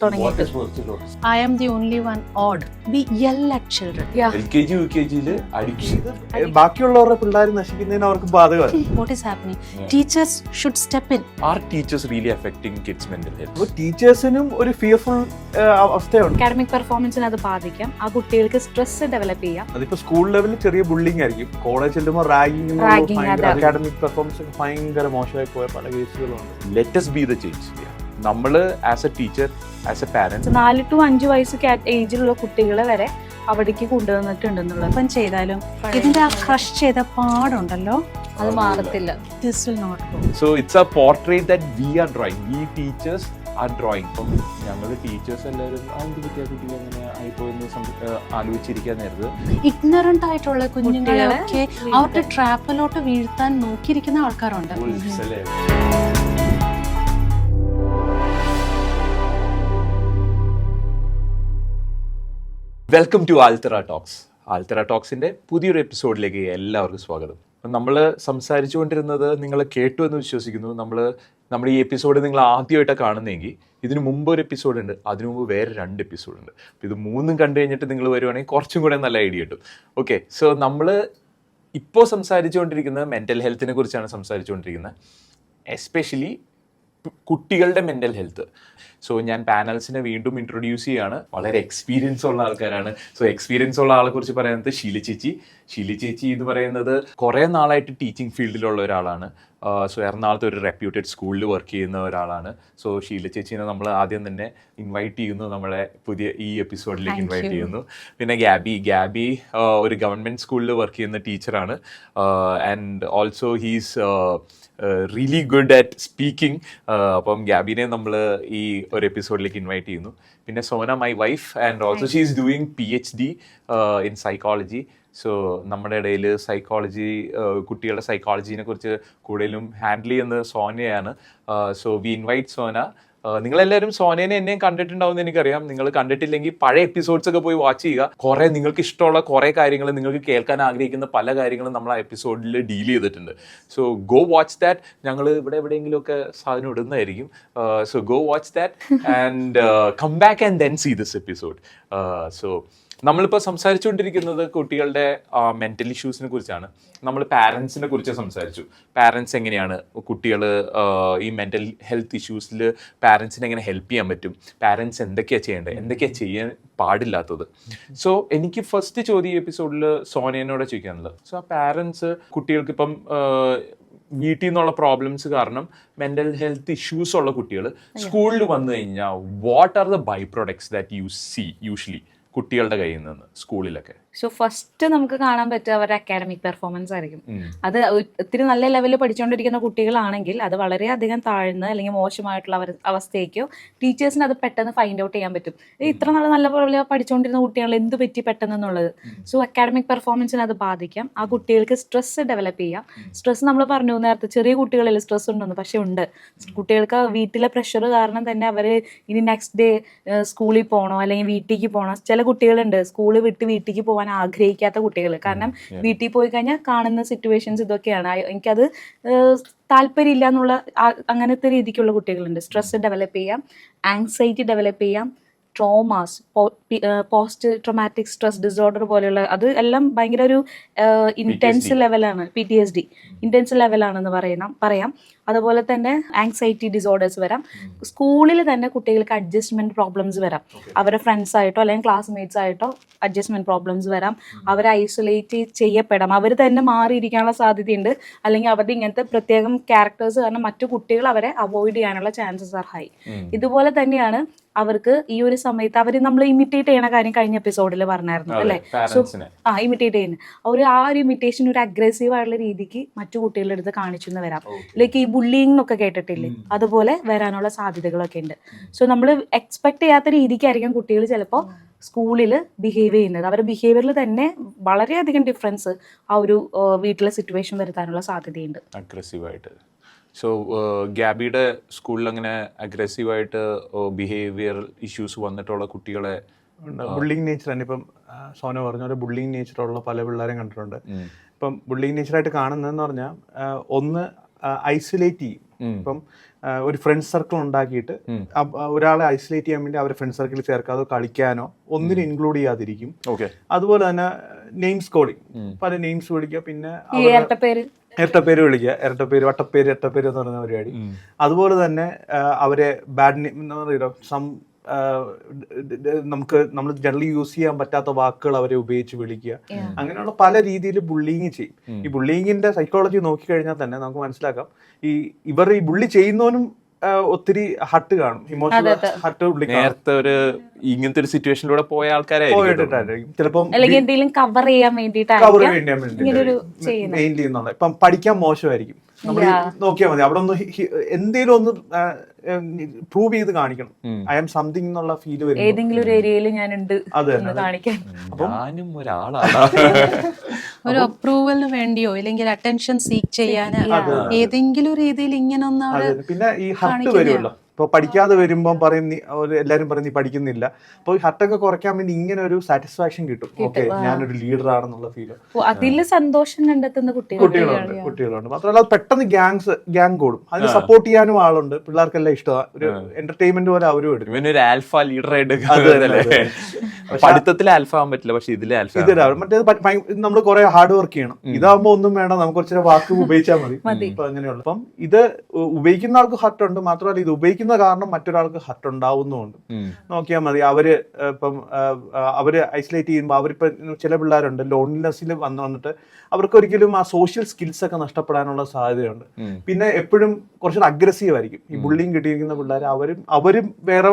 തുടങ്ങിയിട്ട്. I am the only one odd. We yell at children. Yeah. LKG UKG ബാക്കിയുള്ളവരുടെ പിള്ളേർ നശിക്കുന്നതിന് അവർക്ക് ബാധകമാണ്. What is happening? Teachers should step in. Are teachers really affecting kids' mental health? അപ്പോൾ ടീച്ചേഴ്സിനും ഒരു fearful അവസ്ഥയുണ്ട്. Academic പെർഫോമൻസിന് അത് ബാധിക്കാം. ആ കുട്ടികൾക്ക് സ്ട്രെസ് ഡെവലപ്പ് ചെയ്യാം. അതിപ്പോ സ്കൂൾ ലെവലിൽ ചെറിയ ബുള്ളിങ് ആയിരിക്കും, കോളേജ് ചെല്ലുമ്പോൾ റാഗിങ്, അക്കാഡമിക് പെർഫോമൻസ് ഒക്കെ ഭയങ്കര മോശമായി പോയ പല കേസുകളുണ്ട്. Let us be the change. നമ്മള് as a teacher, as a parent 4 to 5 വയസ്സ് ഏജിലുള്ള കുട്ടികളെ വരെ അവിടേക്ക് കൊണ്ടുവന്നിട്ടുണ്ടെന്നുള്ളത്. ഇപ്പം ചെയ്താലും ഇതിന്റെ ആ ക്രഷ് ചെയ്ത പാടുണ്ടല്ലോ, അത് മാറത്തില്ല. This will not go. So it's a portrait that we are drawing. We teachers are drawing. അപ്പം ഞങ്ങൾ ടീച്ചേഴ്സ് എല്ലാവരും കുട്ടികൾ അങ്ങനെ ആയിപ്പോയെന്ന് ആലോചിച്ചിരിക്കാൻ നേരത്ത് ഇഗ്നറന്റ് ആയിട്ടുള്ള കുഞ്ഞുങ്ങളെയൊക്കെ അവരുടെ ട്രാപ്പിലോട്ട് വീഴ്ത്താൻ നോക്കിയിരിക്കുന്ന ആൾക്കാരുണ്ട്. Welcome to Althara talks. Althara ടോക്സിൻ്റെ പുതിയൊരു എപ്പിസോഡിലേക്ക് എല്ലാവർക്കും സ്വാഗതം. നമ്മൾ സംസാരിച്ചുകൊണ്ടിരുന്നത് നിങ്ങൾ കേട്ടു എന്ന് വിശ്വസിക്കുന്നു. നമ്മുടെ ഈ എപ്പിസോഡ് നിങ്ങൾ ആദ്യമായിട്ടാണ് കാണുന്നതെങ്കിൽ ഇതിന് മുമ്പ് ഒരു എപ്പിസോഡ് ഉണ്ട്, അതിനു മുമ്പ് വേറെ 2 എപ്പിസോഡുണ്ട്. അപ്പോൾ ഇത് 3 കണ്ടു കഴിഞ്ഞിട്ട് നിങ്ങൾ വരുവാണെങ്കിൽ കുറച്ചും കൂടെ നല്ല ഐഡിയ കിട്ടും. ഓക്കെ, സോ നമ്മൾ ഇപ്പോൾ സംസാരിച്ചുകൊണ്ടിരിക്കുന്നത് മെൻ്റൽ ഹെൽത്തിനെ കുറിച്ചാണ് സംസാരിച്ചുകൊണ്ടിരിക്കുന്നത്, എസ്പെഷ്യലി കുട്ടികളുടെ മെൻ്റൽ ഹെൽത്ത്. സോ ഞാൻ പാനൽസിനെ വീണ്ടും ഇൻട്രൊഡ്യൂസ് ചെയ്യുകയാണ്. വളരെ എക്സ്പീരിയൻസ് ഉള്ള ആൾക്കാരാണ്. സോ എക്സ്പീരിയൻസ് ഉള്ള ആളെ കുറിച്ച് പറയുന്നത് ഷീല ചേച്ചി എന്ന് പറയുന്നത് കുറേ നാളായിട്ട് ടീച്ചിങ് ഫീൽഡിലുള്ള ഒരാളാണ്. സോ എറണാകുളത്ത് ഒരു റെപ്യൂട്ടഡ് സ്കൂളിൽ വർക്ക് ചെയ്യുന്ന ഒരാളാണ്. സോ ഷീല ചേച്ചീനെ നമ്മൾ ആദ്യം തന്നെ ഇൻവൈറ്റ് ചെയ്യുന്നു, നമ്മളെ പുതിയ ഈ എപ്പിസോഡിലേക്ക് ഇൻവൈറ്റ് ചെയ്യുന്നു. പിന്നെ ഗ്യാബി ഒരു ഗവൺമെൻറ് സ്കൂളിൽ വർക്ക് ചെയ്യുന്ന ടീച്ചറാണ്. And also he's really good at speaking. അപ്പം ഗ്യാബിനെ നമ്മൾ ഈ ഒരു എപ്പിസോഡിലേക്ക് ഇൻവൈറ്റ് ചെയ്യുന്നു. പിന്നെ Sona, my wife, and also she is doing PhD in psychology. So നമ്മുടെ ഇടയിൽ കുട്ടികളുടെ സൈക്കോളജീനെ കുറിച്ച് കൂടുതലും ഹാൻഡിൽ ചെയ്യുന്നത് സോനയാണ്. So we invite Sona. നിങ്ങളെല്ലാവരും സോനേനെ എന്നെയും കണ്ടിട്ടുണ്ടാവുമെന്ന് എനിക്കറിയാം. നിങ്ങൾ കണ്ടിട്ടില്ലെങ്കിൽ പഴയ എപ്പിസോഡ്സ് ഒക്കെ പോയി വാച്ച് ചെയ്യുക. കുറേ നിങ്ങൾക്ക് ഇഷ്ടമുള്ള കുറേ കാര്യങ്ങൾ, നിങ്ങൾക്ക് കേൾക്കാൻ ആഗ്രഹിക്കുന്ന പല കാര്യങ്ങളും നമ്മൾ ആ എപ്പിസോഡിൽ ഡീൽ ചെയ്തിട്ടുണ്ട്. So go watch that. ഞങ്ങൾ ഇവിടെ എവിടെയെങ്കിലുമൊക്കെ സാധനം ഇടുന്നതായിരിക്കും. So go watch that and come back and then see this episode. So നമ്മളിപ്പോൾ സംസാരിച്ചുകൊണ്ടിരിക്കുന്നത് കുട്ടികളുടെ മെൻ്റൽ ഇഷ്യൂസിനെ കുറിച്ചാണ്. നമ്മൾ പാരൻസിനെ കുറിച്ച് സംസാരിച്ചു. പാരൻസ് എങ്ങനെയാണ് കുട്ടികൾ ഈ മെൻ്റൽ ഹെൽത്ത് ഇഷ്യൂസിൽ പാരൻസിനെ എങ്ങനെ ഹെൽപ്പ് ചെയ്യാൻ പറ്റും, പാരൻസ് എന്തൊക്കെയാണ് ചെയ്യേണ്ടത്, എന്തൊക്കെയാണ് ചെയ്യാൻ പാടില്ലാത്തത്. സോ എനിക്ക് ഫസ്റ്റ് ചോദ്യം ഈ എപ്പിസോഡിൽ സോനയോടെ ചോദിക്കാനുള്ളത്, സോ ആ പാരൻസ് കുട്ടികൾക്ക് ഇപ്പം വീട്ടിൽ നിന്നുള്ള പ്രോബ്ലംസ് കാരണം മെൻ്റൽ ഹെൽത്ത് ഇഷ്യൂസ് ഉള്ള കുട്ടികൾ സ്കൂളിൽ വന്നു കഴിഞ്ഞാൽ what are the by products that you see usually കുട്ടികളുടെ കയ്യിൽ നിന്ന് സ്കൂളിലൊക്കെ? സോ ഫസ്റ്റ് നമുക്ക് കാണാൻ പറ്റുക അവരുടെ അക്കാഡമിക് പെർഫോമൻസ് ആയിരിക്കും. അത് ഒത്തിരി നല്ല ലെവലിൽ പഠിച്ചുകൊണ്ടിരിക്കുന്ന കുട്ടികളാണെങ്കിൽ അത് വളരെയധികം താഴ്ന്ന അല്ലെങ്കിൽ മോശമായിട്ടുള്ള അവസ്ഥയ്ക്കോ ടീച്ചേഴ്സിന് അത് പെട്ടെന്ന് ഫൈൻഡ് ഔട്ട് ചെയ്യാൻ പറ്റും. ഇത്ര നല്ല പോലെ പഠിച്ചുകൊണ്ടിരുന്ന കുട്ടികൾ എന്ത് പറ്റി പെട്ടെന്നുള്ളത്. സോ അക്കാഡമിക് പെർഫോമൻസിന് അത് ബാധിക്കാം. ആ കുട്ടികൾക്ക് സ്ട്രെസ് ഡെവലപ്പ് ചെയ്യാം. സ്ട്രെസ് നമ്മൾ പറഞ്ഞു നേരത്തെ, ചെറിയ കുട്ടികളിൽ സ്ട്രെസ് ഉണ്ടെന്ന്, പക്ഷെ ഉണ്ട്. കുട്ടികൾക്ക് വീട്ടിലെ പ്രഷർ കാരണം തന്നെ അവർ ഇനി നെക്സ്റ്റ് ഡേ സ്കൂളിൽ പോകണോ അല്ലെങ്കിൽ വീട്ടിലേക്ക് പോകണോ. ചില കുട്ടികളുണ്ട് സ്കൂളിൽ വിട്ട് വീട്ടിലേക്ക് പോകാൻ ആഗ്രഹിക്കാത്ത കുട്ടികൾ. കാരണം വീട്ടിൽ പോയി കഴിഞ്ഞാൽ കാണുന്ന സിറ്റുവേഷൻസ് ഇതൊക്കെയാണ്, എനിക്കത് താല്പര്യമില്ല എന്നുള്ള അങ്ങനത്തെ രീതിക്കുള്ള കുട്ടികളുണ്ട്. സ്ട്രെസ് ഡെവലപ്പ് ചെയ്യാം, ആങ്സൈറ്റി ഡെവലപ്പ് ചെയ്യാം, traumas, post traumatic stress disorder പോലെയുള്ള അത് എല്ലാം ഭയങ്കര ഒരു ഇൻറ്റൻസ് ലെവലാണ്. PTSD ഇൻറ്റൻസ് ലെവലാണെന്ന് പറയാം. അതുപോലെ തന്നെ ആങ്സൈറ്റി ഡിസോർഡേഴ്സ് വരാം. സ്കൂളിൽ തന്നെ കുട്ടികൾക്ക് അഡ്ജസ്റ്റ്മെൻറ്റ് പ്രോബ്ലംസ് വരാം. അവരുടെ ഫ്രണ്ട്സ് ആയിട്ടോ അല്ലെങ്കിൽ ക്ലാസ്മേറ്റ്സ് ആയിട്ടോ അഡ്ജസ്റ്റ്മെൻറ്റ് പ്രോബ്ലംസ് വരാം. അവരെ ഐസൊലേറ്റ് ചെയ്യപ്പെടാം. അവർ തന്നെ മാറിയിരിക്കാനുള്ള സാധ്യതയുണ്ട്. അല്ലെങ്കിൽ അവരുടെ ഇങ്ങനത്തെ പ്രത്യേകം ക്യാരക്ടേഴ്സ് കാരണം മറ്റു കുട്ടികൾ അവരെ അവോയ്ഡ് ചെയ്യാനുള്ള ചാൻസസ് ആർ ഹൈ. ഇതുപോലെ തന്നെയാണ് അവർക്ക് ഈ ഒരു സമയത്ത് അവർ നമ്മൾ ഇമിറ്റേറ്റ് ചെയ്യണ കാര്യം കഴിഞ്ഞ എപ്പിസോഡിൽ പറഞ്ഞായിരുന്നു അല്ലേ? സോ ഇമിറ്റേറ്റ് ചെയ്യുന്നത് ആ ഒരു ഇമിറ്റേഷൻ ഒരു അഗ്രസീവ് ആയിട്ടുള്ള രീതിക്ക് മറ്റു കുട്ടികളുടെ അടുത്ത് കാണിച്ചു എന്ന് വരാം. ലൈക്ക് ഈ ബുള്ളിങ് എന്നൊക്കെ കേട്ടിട്ടില്ലേ, അതുപോലെ വരാനുള്ള സാധ്യതകളൊക്കെ ഉണ്ട്. സോ നമ്മൾ എക്സ്പെക്ട് ചെയ്യാത്ത രീതിക്കായിരിക്കും കുട്ടികൾ ചിലപ്പോൾ സ്കൂളിൽ ബിഹേവ് ചെയ്യുന്നത്. അവരുടെ ബിഹേവിയറിൽ തന്നെ വളരെയധികം ഡിഫറൻസ് ആ ഒരു വീട്ടിലെ സിറ്റുവേഷൻ വരുത്താനുള്ള സാധ്യതയുണ്ട്, അഗ്രസീവായിട്ട്. സോ ഗ്യാബിയുടെ സ്കൂളിൽ അങ്ങനെ അഗ്രസീവായിട്ട് ബിഹേവിയർ ഇഷ്യൂസ് വന്നിട്ടുള്ള കുട്ടികളെ ബുള്ളിങ് നേച്ചർ തന്നെ. ഇപ്പം സോന പറഞ്ഞ പോലെ ബുള്ളിങ് നേച്ചറുള്ള പല പിള്ളേരെയും കണ്ടിട്ടുണ്ട്. ഇപ്പം ബുള്ളിങ് നേച്ചറായിട്ട് കാണുന്നതെന്ന് പറഞ്ഞാൽ ഒന്ന് ഐസൊലേറ്റ് ചെയ്യും. ഇപ്പം ഒരു ഫ്രണ്ട് സർക്കിൾ ഉണ്ടാക്കിയിട്ട് ഒരാളെ ഐസൊലേറ്റ് ചെയ്യാൻ വേണ്ടി അവരെ ഫ്രണ്ട് സർക്കിളിൽ ചേർക്കാതോ കളിക്കാനോ ഒന്നിനും ഇൻക്ലൂഡ് ചെയ്യാതിരിക്കും. അതുപോലെ തന്നെ നെയിംസ് കോഡിങ്, പല നെയിംസ് വിളിക്കുക, പിന്നെ ഇരട്ടപ്പേര് വിളിക്കുക, ഇരട്ടപ്പേര്, വട്ടപ്പേര്, ഇരട്ടപ്പേര് എന്ന് പറയുന്ന പരിപാടി. അതുപോലെ തന്നെ അവരെ ബാഡ് നെയിം, നമ്മൾ ജനറലി യൂസ് ചെയ്യാൻ പറ്റാത്ത വാക്കുകൾ അവരെ ഉപയോഗിച്ച് വിളിക്കുക. അങ്ങനെയുള്ള പല രീതിയിൽ ബുള്ളിങ് ചെയ്യും. ഈ ബുള്ളിങ്ങിന്റെ സൈക്കോളജി നോക്കിക്കഴിഞ്ഞാൽ തന്നെ നമുക്ക് മനസ്സിലാക്കാം, ഇവർ ഈ ബുള്ളി ചെയ്യുന്നവനും ഒത്തിരി ഹട്ട് കാണും, ഇമോഷണൽ ഹട്ട്. നേരത്തെ ഒരു ഇങ്ങനത്തെ ഒരു സിറ്റുവേഷനിലൂടെ പോയ ആൾക്കാരായിരിക്കും ചിലപ്പം കവർ ചെയ്യാൻ മെയിൻലി എന്നുള്ളത്. ഇപ്പം പഠിക്കാൻ മോശമായിരിക്കും, നമ്മൾ നോക്കിയാൽ മതി, അവിടെ ഒന്ന് എന്തെങ്കിലും ഒന്ന് പ്രൂവ് ചെയ്ത് കാണിക്കണം, ഐ ആം സംതിങ് എന്നുള്ള ഫീൽ വരും. ഏതെങ്കിലും ഒരു ഏരിയയിൽ ഞാനുണ്ട് കാണിക്കാൻ. ഒരു അപ്രൂവലിന് വേണ്ടിയോ അല്ലെങ്കിൽ അറ്റൻഷൻ സീക്ക് ചെയ്യാൻ ഏതെങ്കിലും രീതിയിൽ ഇങ്ങനെ ഒന്ന്. പിന്നെ ഈ ഹർട്ട് വരുമല്ലോ, ഇപ്പോൾ പഠിക്കാതെ വരുമ്പോൾ പറയും എല്ലാവരും പറയും നീ പഠിക്കുന്നില്ല. അപ്പോൾ ഈ ഹർട്ടൊക്കെ കുറയ്ക്കാൻ വേണ്ടി ഇങ്ങനെ ഒരു സാറ്റിസ്ഫാക്ഷൻ കിട്ടും, ഓക്കെ ഞാനൊരു ലീഡർ ആണെന്നുള്ള ഫീൽ. അതിൽ സന്തോഷം കണ്ടെത്തുന്ന കുട്ടികളുണ്ട്. മാത്രമല്ല പെട്ടെന്ന് ഗ്യാങ് കൂടും, അതിന് സപ്പോർട്ട് ചെയ്യാനും ആളുണ്ട്, പിള്ളേർക്കെല്ലാം ഇഷ്ടമാണ്, ഒരു എന്റർടൈൻമെന്റ് പോലെ അവരും എടുക്കും. ഇവനൊരു ആൽഫ ലീഡറായിട്ട് പഠിത്തത്തിൽ ആൽഫ ആവാൻ പറ്റില്ല, പക്ഷെ ഇതിലെ മറ്റേത് നമ്മൾ കുറെ ഹാർഡ് വർക്ക് ചെയ്യണം. ഇതാകുമ്പോൾ ഒന്നും വേണ്ട, നമുക്ക് കുറച്ച് വാക്ക് ഉപയോഗിച്ചാൽ മതി. ഇപ്പൊ അങ്ങനെയുള്ള അപ്പം ഇത് ഉപയോഗിക്കുന്ന ആൾക്ക് ഹർട്ട് ഉണ്ട്, മാത്രമല്ല ഇത് ഉപയോഗിക്കുന്ന കാരണം മറ്റൊരാൾക്ക് ഹർട്ട് ഉണ്ടാവുന്നുണ്ട്. നോക്കിയാൽ മതി, അവര് ഐസൊലേറ്റ് ചെയ്യുമ്പോൾ അവരിപ്പോ ചില പിള്ളേരുണ്ട് ലോൺലിനെസ്സിൽ വന്നിട്ട് അവർക്ക് ഒരിക്കലും ആ സോഷ്യൽ സ്കിൽസ് ഒക്കെ നഷ്ടപ്പെടാനുള്ള സാധ്യതയുണ്ട്. പിന്നെ എപ്പോഴും കുറച്ചുകൂടെ അഗ്രസീവ് ആയിരിക്കും ഈ ബുള്ളിങ് കിട്ടിയിരിക്കുന്ന പിള്ളേർ. അവരും വേറെ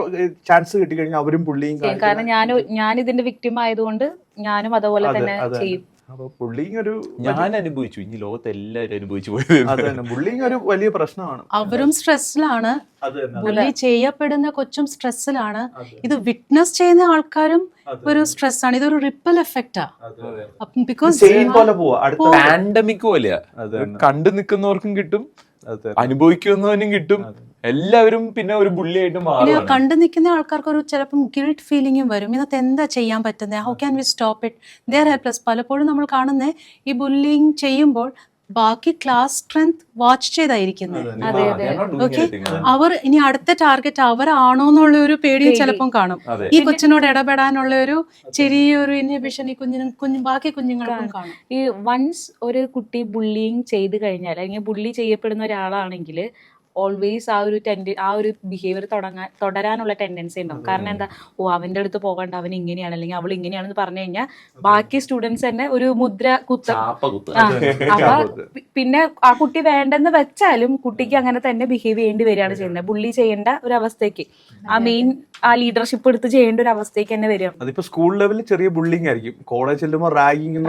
ചാൻസ് കിട്ടിക്കഴിഞ്ഞാൽ അവരും ബുള്ളിങ് കാണിക്കും. കാരണം ഞാൻ ഇതിന്റെ വിക്ടിം ആയതുകൊണ്ട് ഞാനും അതുപോലെ തന്നെ ചെയ്യും. ഞാൻ അനുഭവിച്ചു, ഇനി ലോകത്ത് എല്ലാവരും അനുഭവിച്ചു പോയത്. ബുള്ളിങ് ഒരു വലിയ പ്രശ്നമാണ്. അവരും സ്ട്രെസ്സിലാണ്, ബുള്ളി ചെയ്യപ്പെടുന്ന കൊച്ചും സ്ട്രെസ്സിലാണ്, ഇത് വിറ്റ്നസ് ചെയ്യുന്ന ആൾക്കാരും ഒരു സ്ട്രെസ് ആണ്. ഇതൊരു റിപ്പൽ എഫക്റ്റാ. ബിക്കോസ് പാൻഡമിക് പോലെയാ, കണ്ടു നിൽക്കുന്നവർക്കും കിട്ടും, അനുഭവിക്കുന്നവനും കിട്ടും, എല്ലാവരും പിന്നെ ഒരു ബുള്ളിയായിട്ട് മാറും. കണ്ടു നിൽക്കുന്ന ആൾക്കാർക്ക് ഒരു ചിലപ്പം ഗിൽട്ട് ഫീലിംഗും വരും, ഇതിനകത്ത് എന്താ ചെയ്യാൻ പറ്റുന്നത്, how can we stop it, there helpless. പലപ്പോഴും നമ്മൾ കാണുന്നത് ഈ ബുള്ളിങ് ചെയ്യുമ്പോൾ ബാക്കി ക്ലാസ് സ്ട്രെങ്ത് വാച്ച് ചെയ്തായിരിക്കുന്നത്. ഓക്കെ, അവർ ഇനി അടുത്ത ടാർഗറ്റ് അവരാണോ എന്നുള്ള ഒരു പേടിയും ചിലപ്പം കാണും. ഈ കൊച്ചിനോട് ഇടപെടാനുള്ള ഒരു ചെറിയൊരു ഇൻഹിബിഷൻ ഈ ബാക്കി കുഞ്ഞുങ്ങൾക്കും കാണും. ഈ വൺസ് ഒരു കുട്ടി ബുള്ളിങ് ചെയ്ത് കഴിഞ്ഞാൽ, അല്ലെങ്കിൽ ബുള്ളി ചെയ്യപ്പെടുന്ന ഒരാളാണെങ്കിൽ ഓൾവേസ് ആ ഒരു ബിഹേവിയർ തുടരാനുള്ള ടെൻഡൻസി ഉണ്ടാവും. കാരണം എന്താ, അവന്റെ അടുത്ത് പോകണ്ട, അവൻ ഇങ്ങനെയാണ് അല്ലെങ്കിൽ അവൾ ഇങ്ങനെയാണെന്ന് പറഞ്ഞു കഴിഞ്ഞാൽ ബാക്കി സ്റ്റുഡൻസ് തന്നെ ഒരു മുദ്ര കുത്തും. അപ്പൊ പിന്നെ ആ കുട്ടി വേണ്ടെന്ന് വെച്ചാലും കുട്ടിക്ക് അങ്ങനെ തന്നെ ബിഹേവ് ചെയ്യേണ്ടി വരികയാണ് ചെയ്യുന്നത്. ബുള്ളി ചെയ്യേണ്ട ഒരു അവസ്ഥയ്ക്ക്, ആ ലീഡർഷിപ്പ് എടുത്ത് ചെയ്യേണ്ട ഒരു അവസ്ഥയ്ക്ക് തന്നെ വരും. അതിപ്പോ സ്കൂൾ ലെവലിൽ ചെറിയ ബുള്ളിങ് ആയിരിക്കും, കോളേജ് ചെല്ലുമ്പോൾ റാഗിങ്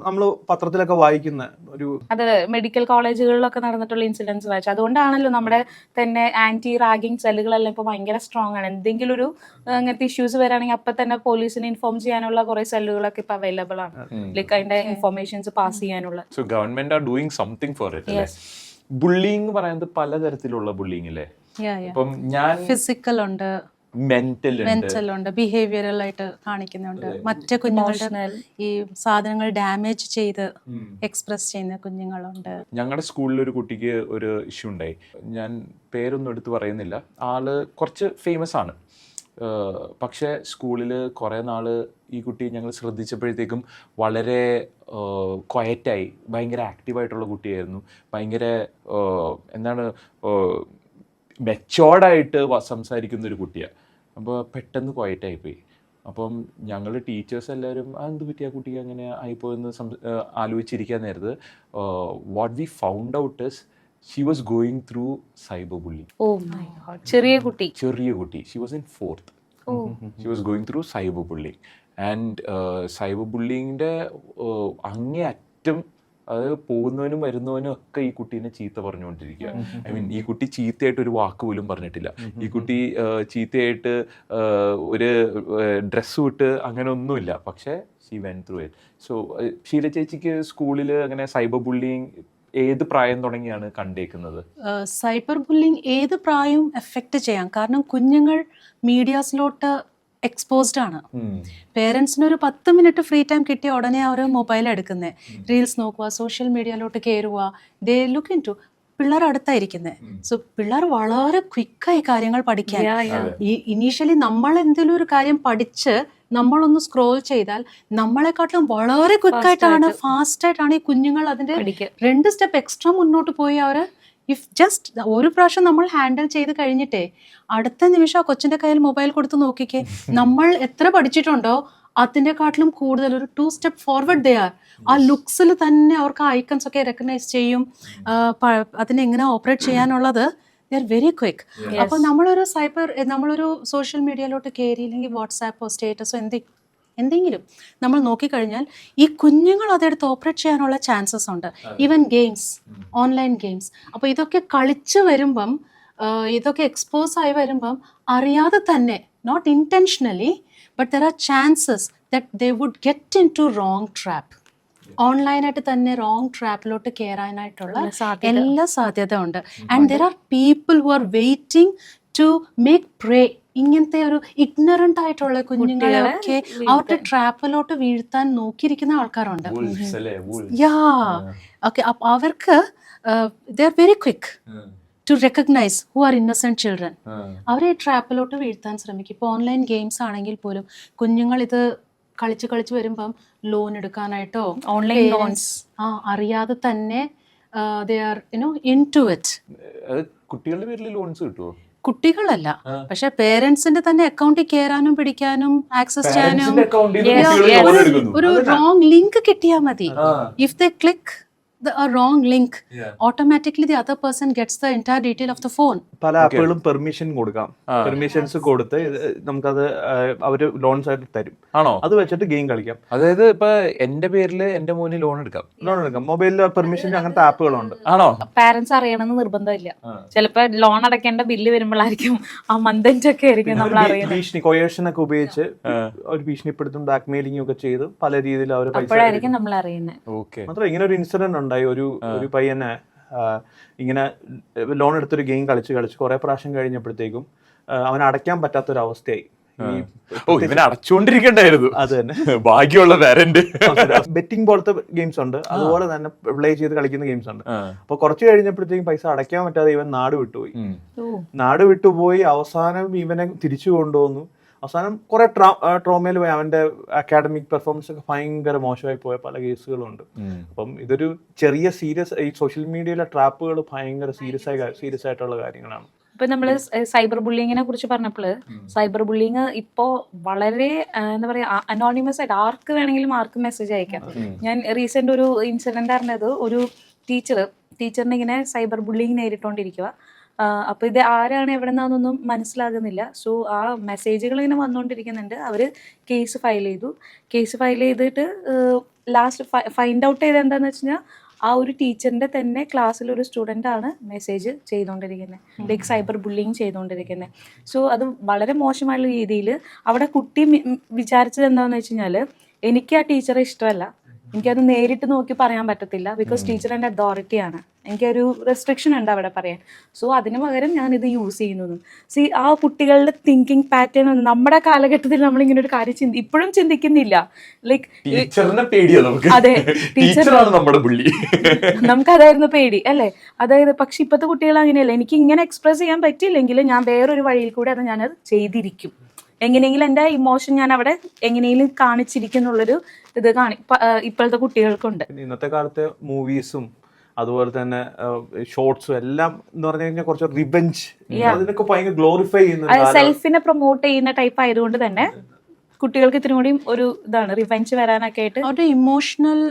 നമ്മള് പത്രത്തിലൊക്കെ വായിക്കുന്ന ഒരു. അതെ, മെഡിക്കൽ കോളേജുകളിലൊക്കെ നടന്നിട്ടുള്ള ഇൻസിഡൻസ് വായിച്ചു. അതുകൊണ്ടാണല്ലോ നമ്മുടെ തന്നെ ആന്റി റാഗിങ് സെല്ലുകളെല്ലാം ഇപ്പൊ ഭയങ്കര സ്ട്രോങ് ആണ്. എന്തെങ്കിലും ഒരു അങ്ങനത്തെ ഇഷ്യൂസ് വരാണെങ്കിൽ അപ്പൊ തന്നെ പോലീസിനെ ഇൻഫോം ചെയ്യാനുള്ള കുറെ സെല്ലുകളൊക്കെ ഇപ്പൊ അവൈലബിൾ ആണ്, ലൈക്ക് അതിന്റെ ഇൻഫോർമേഷൻസ് പാസ് ചെയ്യാനുള്ള. So government are doing something for it. Bullying പറയുന്നത് പലതരത്തിലുള്ള ബുള്ളിങ് അല്ലേ? ഇപ്പം ഞാൻ ഫിസിക്കൽ ഉണ്ട്, മെന്റൽ ഉണ്ട്, ബിഹേവിയറൽ ആയിട്ട് കാണിക്കുന്നുണ്ട്. മറ്റു കുഞ്ഞുങ്ങളുടെ ഈ സാധനങ്ങൾ ഡാമേജ് ചെയ്ത് എക്സ്പ്രസ് ചെയ്യുന്ന കുഞ്ഞുങ്ങളുണ്ട്. ഞങ്ങളുടെ സ്കൂളിൽ ഒരു കുട്ടിക്ക് ഒരു ഇഷ്യൂ ഉണ്ടായി, ഞാൻ പേരൊന്നും എടുത്ത് പറയുന്നില്ല, ആള് കുറച്ച് ഫേമസ് ആണ്. പക്ഷേ സ്കൂളിൽ കുറേ നാൾ ഈ കുട്ടി ഞങ്ങൾ ശ്രദ്ധിച്ചപ്പോഴത്തേക്കും വളരെ ക്വയറ്റായി, ഭയങ്കര ആക്റ്റീവായിട്ടുള്ള കുട്ടിയായിരുന്നു, ഭയങ്കര എന്താണ് മെച്ചോർഡായിട്ട് സംസാരിക്കുന്ന ഒരു കുട്ടിയാണ്. അപ്പോൾ പെട്ടെന്ന് ക്വയറ്റായിപ്പോയി. അപ്പം ഞങ്ങൾ ടീച്ചേഴ്സ് എല്ലാവരും എന്ത് പറ്റിയ കുട്ടിക്ക് അങ്ങനെ ആയിപ്പോയെന്ന് ആലോചിച്ചിരിക്കാൻ നേരത്ത് what we found out is she was going through cyber bullying. ചെറിയ കുട്ടി she was in 4th. She was going through cyber bullying. And cyber ബുള്ളിങ്ങിൻ്റെ അങ്ങേയറ്റം, അതായത് പോകുന്നവനും വരുന്നവനും ഒക്കെ ഈ കുട്ടീനെ ചീത്ത പറഞ്ഞുകൊണ്ടിരിക്കുക. ഐ മീൻ, ഈ കുട്ടി ചീത്തയായിട്ട് ഒരു വാക്ക് പോലും പറഞ്ഞിട്ടില്ല. ഈ കുട്ടി ചീത്തയായിട്ട് ഒരു ഡ്രസ്സ് വിട്ട് അങ്ങനെ ഒന്നുമില്ല, പക്ഷേ she went through it. So Sheela ചേച്ചിക്ക് സ്കൂളിൽ അങ്ങനെ സൈബർ ബുള്ളിങ് ഏത് പ്രായം തുടങ്ങിയാണ് കണ്ടേക്കുന്നത്? സൈബർ ബുള്ളിങ് ഏത് പ്രായവും എഫക്റ്റ് ചെയ്യാം. കാരണം കുഞ്ഞുങ്ങൾ മീഡിയാസിലോട്ട് എക്സ്പോസ്ഡ് ആണ്. പേരൻസിന് ഒരു 10 മിനിറ്റ് ഫ്രീ ടൈം കിട്ടിയ ഉടനെ അവർ മൊബൈൽ എടുക്കുന്നത്, റീൽസ് നോക്കുക, സോഷ്യൽ മീഡിയയിലോട്ട് കയറുക, ദേ ലുക്ക് ഇൻ ടു. പിള്ളേർ അടുത്തായിരിക്കുന്നത്. സോ പിള്ളേർ വളരെ ക്വിക്കായി കാര്യങ്ങൾ പഠിക്കാൻ. ഇനീഷ്യലി നമ്മൾ എന്തെങ്കിലും ഒരു കാര്യം പഠിച്ച് നമ്മളൊന്ന് സ്ക്രോൾ ചെയ്താൽ നമ്മളെക്കാട്ടിലും വളരെ ക്വിക്കായിട്ടാണ്, ഫാസ്റ്റായിട്ടാണ് ഈ കുഞ്ഞുങ്ങൾ അതിന്റെ 2 സ്റ്റെപ്പ് എക്സ്ട്രാ മുന്നോട്ട് പോയി അവർ. ഇഫ് ജസ്റ്റ് ഒരു പ്രാവശ്യം നമ്മൾ ഹാൻഡിൽ ചെയ്ത് കഴിഞ്ഞിട്ടേ അടുത്ത നിമിഷം ആ കൊച്ചിന്റെ കയ്യിൽ മൊബൈൽ കൊടുത്ത് നോക്കിക്കേ, നമ്മൾ എത്ര പഠിച്ചിട്ടുണ്ടോ അതിനെക്കാട്ടിലും കൂടുതൽ ഒരു 2 സ്റ്റെപ്പ് ഫോർവേഡ് ദേ ആർ. ആ ലുക്സിൽ തന്നെ അവർക്ക് ഐക്കൺസ് ഒക്കെ റെക്കഗ്നൈസ് ചെയ്യും, അതിനെങ്ങനെ ഓപ്പറേറ്റ് ചെയ്യാനുള്ളത് ദേ ആർ വെരി ക്വിക്ക്. അപ്പോൾ നമ്മളൊരു സോഷ്യൽ മീഡിയയിലോട്ട് കയറി, അല്ലെങ്കിൽ വാട്സാപ്പോ സ്റ്റേറ്റസോ എന്തെങ്കിലും നമ്മൾ നോക്കിക്കഴിഞ്ഞാൽ ഈ കുഞ്ഞുങ്ങൾ അതെടുത്ത് ഓപ്പറേറ്റ് ചെയ്യാനുള്ള ചാൻസസ് ഉണ്ട്. Even games, online games. അപ്പോൾ ഇതൊക്കെ കളിച്ച് വരുമ്പം, ഇതൊക്കെ എക്സ്പോസ് ആയി വരുമ്പം അറിയാതെ തന്നെ, not intentionally, but there are chances that they would get into wrong trap. ഓൺലൈനായിട്ട് തന്നെ റോങ് ട്രാപ്പിലോട്ട് കയറാനായിട്ടുള്ള എല്ലാ സാധ്യത ഉണ്ട്. And there are people who are waiting to make prey. ഇങ്ങനത്തെ ഒരു ഇഗ്നറന്റ് ആയിട്ടുള്ള കുഞ്ഞുങ്ങളെയൊക്കെ അവരുടെ ട്രാപ്പിലോട്ട് വീഴ്ത്താൻ നോക്കിയിരിക്കുന്ന ആൾക്കാരുണ്ട്. അവർക്ക് they are very quick to recognise who are innocent children. അവരെ ഈ ട്രാപ്പിലോട്ട് വീഴ്ത്താൻ ശ്രമിക്കും. ഇപ്പോൾ ഓൺലൈൻ ഗെയിംസ് ആണെങ്കിൽ പോലും കുഞ്ഞുങ്ങൾ ഇത് കളിച്ച് വരുമ്പം ലോൺ എടുക്കാനായിട്ടോ, ഓൺലൈൻ ലോൺസ് അറിയാതെ തന്നെ ദേ ആർ ഇൻടു ഇറ്റ്. കുട്ടികളുടെ പേരിൽ ലോൺസ് കിട്ടുമോ? കുട്ടികളല്ല, പക്ഷെ പേരൻസിന്റെ തന്നെ അക്കൗണ്ടിൽ കയറാനും പിടിക്കാനും ആക്സസ് ചെയ്യാനും ഒരു റോങ് ലിങ്ക് കിട്ടിയാൽ മതി. If they click a wrong link, automatically the other person gets the entire detail of the phone. പല ആപ്പുകളും പെർമിഷൻ കൊടുക്കാം. പെർമിഷൻസ് കൊടുത്ത് നമുക്കത് അവര് ലോൺസ് ആയിട്ട് തരും. ആണോ? അത് വെച്ചിട്ട് ഗെയിം കളിക്കാം. അതായത് ഇപ്പൊ എന്റെ പേരിൽ എന്റെ മോന് ലോൺ എടുക്കാം. മൊബൈലിൽ പെർമിഷൻ അങ്ങനത്തെ ആപ്പുകളുണ്ട്. ആണോ? പാരന്റ്സ് അറിയണമെന്ന് നിർബന്ധമില്ല. ചിലപ്പോ ലോൺ അടയ്ക്കേണ്ട ബില്ല് വരുമ്പോഴായിരിക്കും ആ മന്ത് ഒക്കെ ആയിരിക്കും നമ്മൾ അറിയുന്നത്. ഭീഷണി, കൊയേഷൻ ഒക്കെ ഉപയോഗിച്ച് ഒരു ഭീഷണിപ്പെടുത്തും, ബ്ലാക്ക് മെയിലിംഗ് ഒക്കെ ചെയ്ത് പല രീതിയിൽ അവർ അപ്പോഴായിരിക്കും നമ്മൾ അറിയുന്നത്. മാത്രം ഇങ്ങനെ ഒരു ഇൻസിഡന്റ് ഉണ്ടായി. ഒരു പയ്യനെ ഇങ്ങനെ ലോൺ എടുത്തൊരു ഗെയിം കളിച്ച് കുറെ പ്രാവശ്യം കഴിഞ്ഞപ്പോഴത്തേക്കും അവന് അടയ്ക്കാൻ പറ്റാത്തൊരവസ്ഥയായി. അടച്ചുകൊണ്ടിരിക്കണ്ടായിരുന്നു. അത് തന്നെ ഭാഗ്യമുള്ള പാരന്റ്. ബെറ്റിംഗ് പോലത്തെ ഗെയിംസ് ഉണ്ട്, അതുപോലെ തന്നെ പ്ലേ ചെയ്ത് കളിക്കുന്ന ഗെയിംസ് ഉണ്ട്. അപ്പൊ കുറച്ച് കഴിഞ്ഞപ്പോഴത്തേക്കും പൈസ അടയ്ക്കാൻ പറ്റാതെ ഇവൻ നാട് വിട്ടുപോയി. അവസാനം ഇവനെ തിരിച്ചു കൊണ്ടുവന്നു. അവസാനം കുറെ ട്രോമയിൽ പോയി. അവന്റെ അക്കാഡമിക് പെർഫോമൻസ് ഒക്കെ ഭയങ്കര മോശമായി പോയ പല കേസുകളുണ്ട്. അപ്പം ഇതൊരു ചെറിയ ഈ സോഷ്യൽ മീഡിയയിലെ ട്രാപ്പുകൾ ഭയങ്കര സീരിയസ് ആയിട്ടുള്ള കാര്യങ്ങളാണ്. ഇപ്പൊ നമ്മള് സൈബർ ബുള്ളിങ്ങിനെ കുറിച്ച് പറഞ്ഞപ്പോൾ, സൈബർ ബുള്ളിങ് ഇപ്പോ വളരെ എന്താ പറയാ, അനോണിമസ് ആയിട്ട് ആർക്ക് വേണമെങ്കിലും ആർക്കും മെസ്സേജ് അയക്കാം. ഞാൻ റീസെന്റ് ഒരു ഇൻസിഡന്റ് അറിഞ്ഞത്, ഒരു ടീച്ചറിനെ ഇങ്ങനെ സൈബർ ബുള്ളിങ് നേരിട്ടോണ്ടിരിക്കുക. അപ്പോൾ ഇത് ആരാണ് എവിടെ നിന്നാണെന്നൊന്നും മനസ്സിലാകുന്നില്ല. സോ ആ മെസ്സേജുകൾ ഇങ്ങനെ വന്നുകൊണ്ടിരിക്കുന്നുണ്ട്. അവർ കേസ് ഫയൽ ചെയ്തിട്ട് ലാസ്റ്റ് ഫൈൻഡ് ഔട്ട് ചെയ്ത് എന്താണെന്ന് വെച്ച് കഴിഞ്ഞാൽ, ആ ഒരു ടീച്ചറിൻ്റെ തന്നെ ക്ലാസ്സിലൊരു സ്റ്റുഡൻ്റാണ് മെസ്സേജ് ചെയ്തുകൊണ്ടിരിക്കുന്നത്, ലൈക്ക് സൈബർ ബുള്ളിങ് ചെയ്തുകൊണ്ടിരിക്കുന്നത്. സോ അത് വളരെ മോശമായുള്ള രീതിയിൽ അവിടെ കുട്ടി വിചാരിച്ചത് എന്താണെന്ന് വെച്ച് കഴിഞ്ഞാൽ, എനിക്ക് ആ ടീച്ചറെ ഇഷ്ടമല്ല, എനിക്കത് നേരിട്ട് നോക്കി പറയാൻ പറ്റത്തില്ല, ബിക്കോസ് ടീച്ചർ എൻ്റെ അതോറിറ്റിയാണ്, എനിക്കൊരു റെസ്ട്രിക്ഷൻ ഉണ്ട് അവിടെ പറയാൻ. സോ അതിന് പകരം ഞാനിത് യൂസ് ചെയ്യുന്നു. ആ കുട്ടികളുടെ തിങ്കിങ് പാറ്റേൺ നമ്മുടെ കാലഘട്ടത്തിൽ നമ്മളിങ്ങനെ ഒരു കാര്യം ഇപ്പോഴും ചിന്തിക്കുന്നില്ല. ലൈക്ക് അതെ, നമുക്കതായിരുന്നു പേടി അല്ലേ? അതായത് പക്ഷെ ഇപ്പോഴത്തെ കുട്ടികൾ അങ്ങനെയല്ല. എനിക്ക് ഇങ്ങനെ എക്സ്പ്രസ് ചെയ്യാൻ പറ്റിയില്ലെങ്കിൽ ഞാൻ വേറൊരു വഴിയിൽ കൂടെ ഞാനത് ചെയ്തിരിക്കും. എങ്ങനെയെങ്കിലും എൻ്റെ ഇമോഷൻ ഞാൻ അവിടെ എങ്ങനെയെങ്കിലും കാണിച്ചിരിക്കുന്നുള്ളൊരു ഇത് ഇപ്പോഴത്തെ കുട്ടികൾക്കുണ്ട്. ഇന്നത്തെ കാലത്തെ മൂവീസും അതുപോലെ തന്നെ ഷോർട്സും എല്ലാം എന്ന് പറഞ്ഞു കഴിഞ്ഞാൽ കുറച്ച് റിവെഞ്ച്, അതിനൊക്കെ ഭയങ്കര ഗ്ലോറിഫൈ ചെയ്യുന്ന, സെൽഫിനെ പ്രൊമോട്ട് ചെയ്യുന്ന ടൈപ്പ് ആയതുകൊണ്ട് തന്നെ കുട്ടികൾക്ക് ഇത്തിരി കൂടി ഒരു ഇതാണ് റിവെഞ്ച് വരാനൊക്കെ ആയിട്ട്. അവരുടെ ഇമോഷണൽ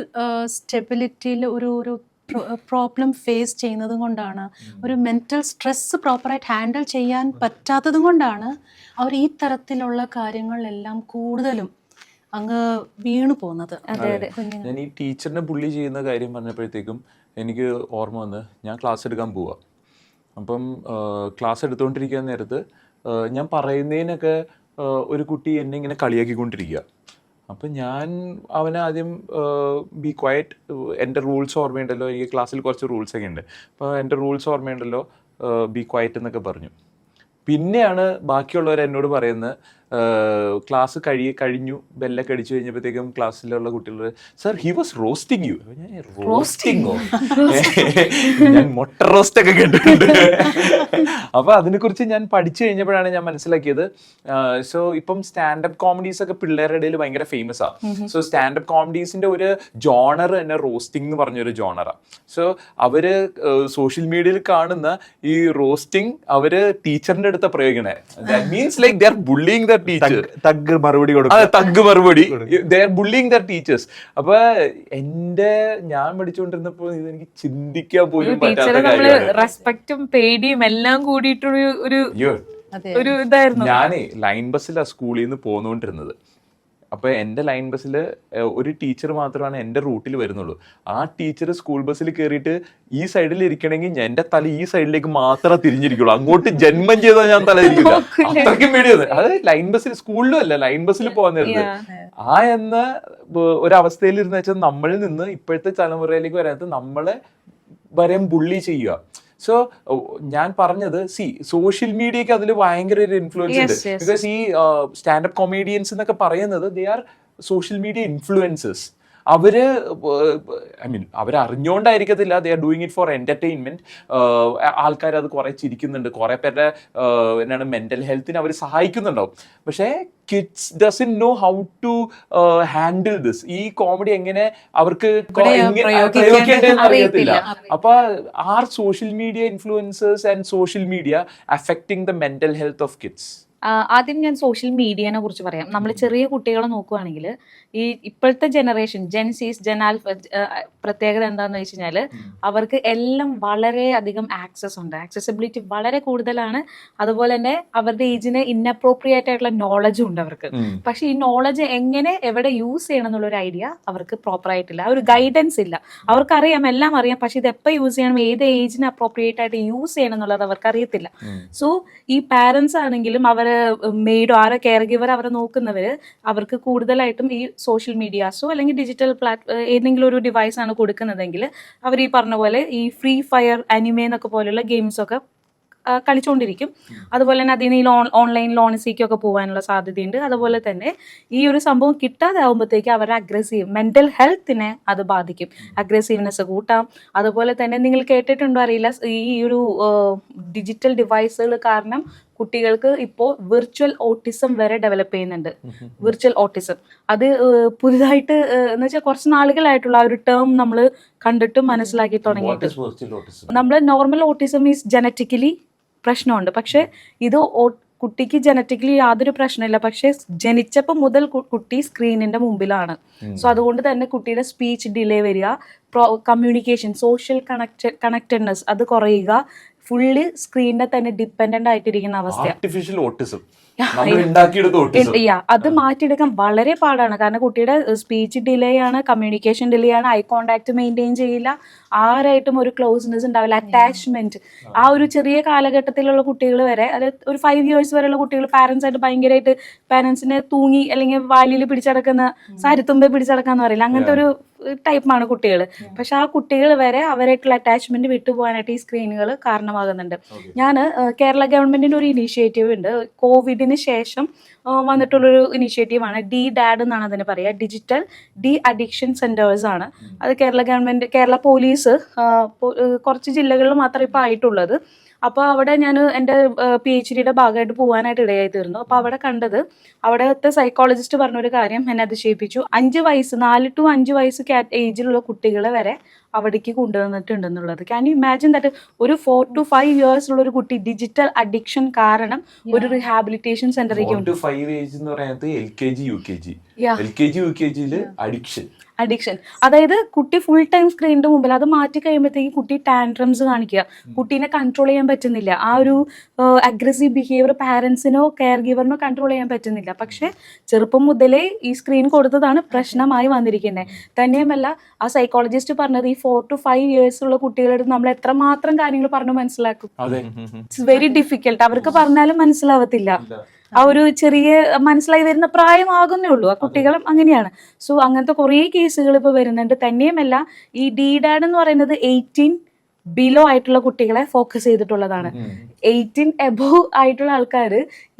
സ്റ്റെബിലിറ്റിയിൽ ഒരു പ്രോബ്ലം ഫേസ് ചെയ്യുന്നത് കൊണ്ടാണ്, ഒരു മെന്റൽ സ്ട്രെസ് പ്രോപ്പറായിട്ട് ഹാൻഡിൽ ചെയ്യാൻ പറ്റാത്തത് കൊണ്ടാണ് അവർ ഈ തരത്തിലുള്ള കാര്യങ്ങളിലെല്ലാം കൂടുതലും അങ്ങ് വീണു പോകുന്നത്. ഞാൻ ഈ ടീച്ചറിനെ ബുള്ളി ചെയ്യുന്ന കാര്യം പറഞ്ഞപ്പോഴത്തേക്കും എനിക്ക് ഓർമ്മ വന്ന്, ഞാൻ ക്ലാസ് എടുക്കാൻ പോവാം. അപ്പം ക്ലാസ് എടുത്തുകൊണ്ടിരിക്കുന്ന നേരത്ത് ഞാൻ പറയുന്നതിനൊക്കെ ഒരു കുട്ടി എന്നെ ഇങ്ങനെ കളിയാക്കിക്കൊണ്ടിരിക്കുക. അപ്പം ഞാൻ അവനെ ആദ്യം ബി ക്വയറ്റ്, എൻ്റെ റൂൾസ് ഓർമ്മയുണ്ടല്ലോ, എനിക്ക് ക്ലാസ്സിൽ കുറച്ച് റൂൾസൊക്കെ ഉണ്ട്, അപ്പോൾ എൻ്റെ റൂൾസ് ഓർമ്മയുണ്ടല്ലോ, ബി ക്വയറ്റ് എന്നൊക്കെ പറഞ്ഞു. പിന്നെയാണ് ബാക്കിയുള്ളവർ എന്നോട് പറയുന്നത്, ക്ലാസ് കഴിഞ്ഞു, ബെല്ലൊക്കെ അടിച്ചു കഴിഞ്ഞപ്പോഴത്തേക്കും ക്ലാസ്സിലുള്ള കുട്ടികൾ sir he was roasting you. റോസ്റ്റിംഗോ? ഞാൻ മുട്ട റോസ്റ്റ് ഒക്കെ കേട്ടിട്ടുണ്ട്. അപ്പൊ അതിനെക്കുറിച്ച് ഞാൻ പഠിച്ചു കഴിഞ്ഞപ്പോഴാണ് ഞാൻ മനസ്സിലാക്കിയത്. സോ ഇപ്പം സ്റ്റാൻഡപ്പ് കോമഡീസ് ഒക്കെ പിള്ളേരുടെ ഇടയിൽ ഭയങ്കര ഫേമസ് ആണ്. സോ സ്റ്റാൻഡപ്പ് കോമഡീസിന്റെ ഒരു ജോണർ തന്നെ റോസ്റ്റിംഗ് എന്ന് പറഞ്ഞൊരു ജോണറാണ്. സോ അവര് സോഷ്യൽ മീഡിയയിൽ കാണുന്ന ഈ റോസ്റ്റിംഗ് അവര് ടീച്ചറിന്റെ അടുത്ത പ്രയോഗിക്കണേ. That means like they are bullying the teacher. Thug മറുപടി തഗ് മറുപടി. They are bullying the teachers. അപ്പൊ ഞാൻ പഠിച്ചുകൊണ്ടിരുന്നപ്പോ ഇത് എനിക്ക് ചിന്തിക്കാൻ പോലും പറ്റാത്ത കാര്യമാണ്. റെസ്പെക്റ്റും പേടിയും എല്ലാം കൂടിയിട്ടുള്ള ഒരു ഇതായിരുന്നു. ഞാനേ ലൈൻ ബസ്സിലാണ് സ്കൂളിൽ നിന്ന് പോന്നുകൊണ്ടിരുന്നത്. അപ്പൊ എന്റെ ലൈൻ ബസ്സിൽ ഒരു ടീച്ചർ മാത്രമാണ് എന്റെ റൂട്ടിൽ വരുന്നുള്ളൂ. ആ ടീച്ചർ സ്കൂൾ ബസ്സിൽ കയറിയിട്ട് ഈ സൈഡിൽ ഇരിക്കണമെങ്കിൽ എന്റെ തല ഈ സൈഡിലേക്ക് മാത്രമേ തിരിഞ്ഞിരിക്കുള്ളൂ. അങ്ങോട്ട് ജന്മം ചെയ്താൽ ഞാൻ തല തിരിക്കില്ല. അത്രയ്ക്കും പേടിയാണ്. അത് ലൈൻ ബസ്സിൽ, സ്കൂളിലും അല്ല, ലൈൻ ബസ്സിൽ പോകുന്നത്. എന്ന ഒരവസ്ഥയിൽ ഇരുന്ന് വെച്ചാൽ നമ്മളിൽ നിന്ന് ഇപ്പോഴത്തെ തലമുറയിലേക്ക് വരാത്ത നമ്മളെ വരെയും ബുള്ളി ചെയ്യുക. സോ ഞാൻ പറഞ്ഞത് സോഷ്യൽ മീഡിയക്ക് അതിൽ ഭയങ്കര ഒരു ഇൻഫ്ലുവൻസ് ഉണ്ട്. ബിക്കോസ് ഈ സ്റ്റാൻഡപ്പ് കൊമേഡിയൻസ് എന്നൊക്കെ പറയുന്നത് they are social media influencers. അവര് അവരറിഞ്ഞോണ്ടായിരിക്കത്തില്ല, they are doing it for entertainment. ആൾക്കാർ അത് കുറെ ചിരിക്കുന്നുണ്ട്, കുറെ പേരുടെ എന്താണ് മെന്റൽ ഹെൽത്തിന് അവർ സഹായിക്കുന്നുണ്ടാവും. പക്ഷേ kids doesn't know how to handle this. ഈ കോമഡി എങ്ങനെ അവർക്ക് പ്രയോഗിക്കേണ്ടതെന്ന് അറിയത്തില്ല. അപ്പൊ are social media influencers and social media affecting the mental health of kids? ആദ്യം ഞാൻ സോഷ്യൽ മീഡിയനെ കുറിച്ച് പറയാം. നമ്മൾ ചെറിയ കുട്ടികളെ നോക്കുകയാണെങ്കിൽ ഈ ഇപ്പോഴത്തെ ജനറേഷൻ ജെനാൽഫ പ്രത്യേകത എന്താണെന്ന് വെച്ച് കഴിഞ്ഞാൽ അവർക്ക് എല്ലാം വളരെ അധികം ആക്സസ് ഉണ്ട്, ആക്സസിബിലിറ്റി വളരെ കൂടുതലാണ്. അതുപോലെ തന്നെ അവരുടെ ഏജിന് ഇൻഅപ്രോപ്രിയേറ്റ് ആയിട്ടുള്ള നോളജും ഉണ്ട് അവർക്ക്. പക്ഷെ ഈ നോളജ് എങ്ങനെ എവിടെ യൂസ് ചെയ്യണം എന്നുള്ളൊരു ഐഡിയ അവർക്ക് പ്രോപ്പർ ആയിട്ടില്ല, ഒരു ഗൈഡൻസ് ഇല്ല. അവർക്കറിയാം, എല്ലാം അറിയാം, പക്ഷെ ഇത് എപ്പോൾ യൂസ് ചെയ്യണം, ഏത് ഏജിന് അപ്രോപ്രിയേറ്റ് ആയിട്ട് യൂസ് ചെയ്യണം എന്നുള്ളത് അവർക്ക് അറിയത്തില്ല. സോ ഈ പാരന്റ്സ് ആണെങ്കിലും അവര് മെയ്ഡോ ആരോ കെയർ ഗിവർ അവരെ നോക്കുന്നവര് അവർക്ക് കൂടുതലായിട്ടും ഈ സോഷ്യൽ മീഡിയാസോ അല്ലെങ്കിൽ ഡിജിറ്റൽ ഏതെങ്കിലും ഒരു ഡിവൈസ് ആണ് കൊടുക്കുന്നതെങ്കിൽ അവർ ഈ പറഞ്ഞ പോലെ ഈ ഫ്രീ ഫയർ, അനിമേ എന്നൊക്കെ പോലെയുള്ള ഗെയിംസൊക്കെ കളിച്ചുകൊണ്ടിരിക്കും. അതുപോലെ തന്നെ അതിൽ നിന്ന് ഓൺലൈൻ ലോൺസിക്കൊക്കെ പോകാനുള്ള സാധ്യതയുണ്ട്. അതുപോലെ തന്നെ ഈ ഒരു സംഭവം കിട്ടാതെ ആകുമ്പോഴത്തേക്ക് അവരുടെ മെന്റൽ ഹെൽത്തിനെ അത് ബാധിക്കും. അഗ്രസീവ്നെസ് കൂട്ടാം. അതുപോലെ തന്നെ നിങ്ങൾ കേട്ടിട്ടുണ്ടോ അറിയില്ല, ഈ ഒരു ഡിജിറ്റൽ ഡിവൈസുകൾ കാരണം കുട്ടികൾക്ക് ഇപ്പോൾ വിർച്വൽ ഓട്ടിസം വരെ ഡെവലപ്പ് ചെയ്യുന്നുണ്ട്. വിർച്വൽ ഓട്ടിസം അത് പുതുതായിട്ട് എന്ന് വെച്ചാൽ കുറച്ച് നാളുകളായിട്ടുള്ള ആ ഒരു ടേം നമ്മൾ കണ്ടിട്ടും മനസ്സിലാക്കി തുടങ്ങിയിട്ട്. നമ്മൾ നോർമൽ ഓട്ടിസം ഈസ് ജനറ്റിക്കലി പ്രശ്നമുണ്ട്, പക്ഷെ ഇത് കുട്ടിക്ക് ജനറ്റിക്കലി യാതൊരു പ്രശ്നമില്ല. പക്ഷെ ജനിച്ചപ്പോൾ മുതൽ കുട്ടി സ്ക്രീനിന്റെ മുമ്പിലാണ്. സോ അതുകൊണ്ട് തന്നെ കുട്ടിയുടെ സ്പീച്ച് ഡിലേ വരിക, കമ്മ്യൂണിക്കേഷൻ, സോഷ്യൽ കണക്റ്റഡ്നെസ് അത് കുറയുക, ഫുള്ളി സ്ക്രീനിനെ തന്നെ ഡിപ്പെൻഡന്റ് ആയിട്ടിരിക്കുന്ന അവസ്ഥ. അത് മാറ്റിയെടുക്കാൻ വളരെ പാടാണ്. കാരണം കുട്ടിയുടെ സ്പീച്ച് ഡിലേ ആണ്, കമ്മ്യൂണിക്കേഷൻ ഡിലേ ആണ്, ഐ കോണ്ടാക്ട് മെയിൻറ്റെയിൻ ചെയ്യില്ല, ആരായിട്ടും ഒരു ക്ലോസ്നെസ് ഉണ്ടാവില്ല, അറ്റാച്ച്മെന്റ്. ആ ഒരു ചെറിയ കാലഘട്ടത്തിലുള്ള കുട്ടികൾ വരെ, അതായത് ഒരു 5 years വരെയുള്ള കുട്ടികൾ പാരന്റ്സ് ആയിട്ട് ഭയങ്കരമായിട്ട് പാരന്റ്സിനെ തൂങ്ങി അല്ലെങ്കിൽ വാലിയിൽ പിടിച്ചടക്കുന്ന, സാരിത്തുമ്പെ പിടിച്ചടക്കാന്ന് പറയില്ല, അങ്ങനത്തെ ഒരു ടൈപ്പാണ് കുട്ടികൾ. പക്ഷെ ആ കുട്ടികൾ വരെ അവരായിട്ടുള്ള അറ്റാച്ച്മെന്റ് വിട്ടുപോകാനായിട്ട് ഈ സ്ക്രീനുകൾ കാരണമാകുന്നുണ്ട്. ഞാൻ കേരള ഗവൺമെന്റിന്റെ ഒരു ഇനീഷ്യേറ്റീവ് ഉണ്ട്, കോവിഡിന് ശേഷം വന്നിട്ടുള്ളൊരു ഇനീഷ്യേറ്റീവാണ്. DDAD എന്നാണ് അതിന് പറയുക, ഡിജിറ്റൽ ഡി അഡിക്ഷൻ സെന്റേഴ്സ് ആണ്. അത് കേരള ഗവൺമെന്റ്, കേരള പോലീസ് കുറച്ച് ജില്ലകളിൽ മാത്രമേ ഇപ്പോൾ ആയിട്ടുള്ളത്. അപ്പോൾ അവിടെ ഞാൻ എൻ്റെ PhD ഭാഗമായിട്ട് പോകാനായിട്ട് ഇടയായി തീർന്നു. അപ്പോൾ അവിടെ കണ്ടത്, അവിടുത്തെ സൈക്കോളജിസ്റ്റ് പറഞ്ഞൊരു കാര്യം എന്നെ അതിശയിപ്പിച്ചു. 4 to 5 വയസ്സ് ഏജിലുള്ള കുട്ടികളെ വരെ അവിടേക്ക് കൊണ്ടുവന്നിട്ടുണ്ടെന്നുള്ളത്. ക്യാൻ യു ഇമാജിൻ ദാറ്റ് ഒരു 4 to 5 years ഉള്ള ഒരു കുട്ടി ഡിജിറ്റൽ അഡിക്ഷൻ കാരണം ഒരു റിഹാബിലിറ്റേഷൻ സെന്ററിലേക്ക് അഡിക്ഷൻ. അതായത് കുട്ടി ഫുൾ ടൈം സ്ക്രീനിന്റെ മുമ്പിൽ, അത് മാറ്റി കഴിയുമ്പോഴത്തേക്ക് കുട്ടി ടാൻട്രംസ് കാണിക്കുക, കുട്ടീനെ കൺട്രോൾ ചെയ്യാൻ പറ്റുന്നില്ല. ആ ഒരു അഗ്രസീവ് ബിഹേവിയർ പാരന്റ്സിനോ കെയർ ഗിവറിനോ കൺട്രോൾ ചെയ്യാൻ പറ്റുന്നില്ല. പക്ഷെ ചെറുപ്പം മുതലേ ഈ സ്ക്രീൻ കൊടുത്തതാണ് പ്രശ്നമായി വന്നിരിക്കുന്നത്. തന്നെയുമല്ല, ആ സൈക്കോളജിസ്റ്റ് പറഞ്ഞത് ഈ 4 to 5 years ഉള്ള കുട്ടികളോട് നമ്മൾ എത്രമാത്രം കാര്യങ്ങൾ പറഞ്ഞു മനസ്സിലാക്കും. It's very difficult. അവർക്ക് പറഞ്ഞാലും മനസ്സിലാവത്തില്ല. ആ ഒരു ചെറിയ മനസ്സിലായി വരുന്ന പ്രായമാകുന്നേ ഉള്ളൂ. ആ കുട്ടികളും അങ്ങനെയാണ്. സോ അങ്ങനത്തെ കുറേ കേസുകൾ ഇപ്പോൾ വരുന്നുണ്ട്. തന്നെയുമല്ല, ഈ DDAD എന്ന് പറയുന്നത് 18 ബിലോ ആയിട്ടുള്ള കുട്ടികളെ ഫോക്കസ് ചെയ്തിട്ടുള്ളതാണ്. 18 എബോവ് ആയിട്ടുള്ള ആൾക്കാർ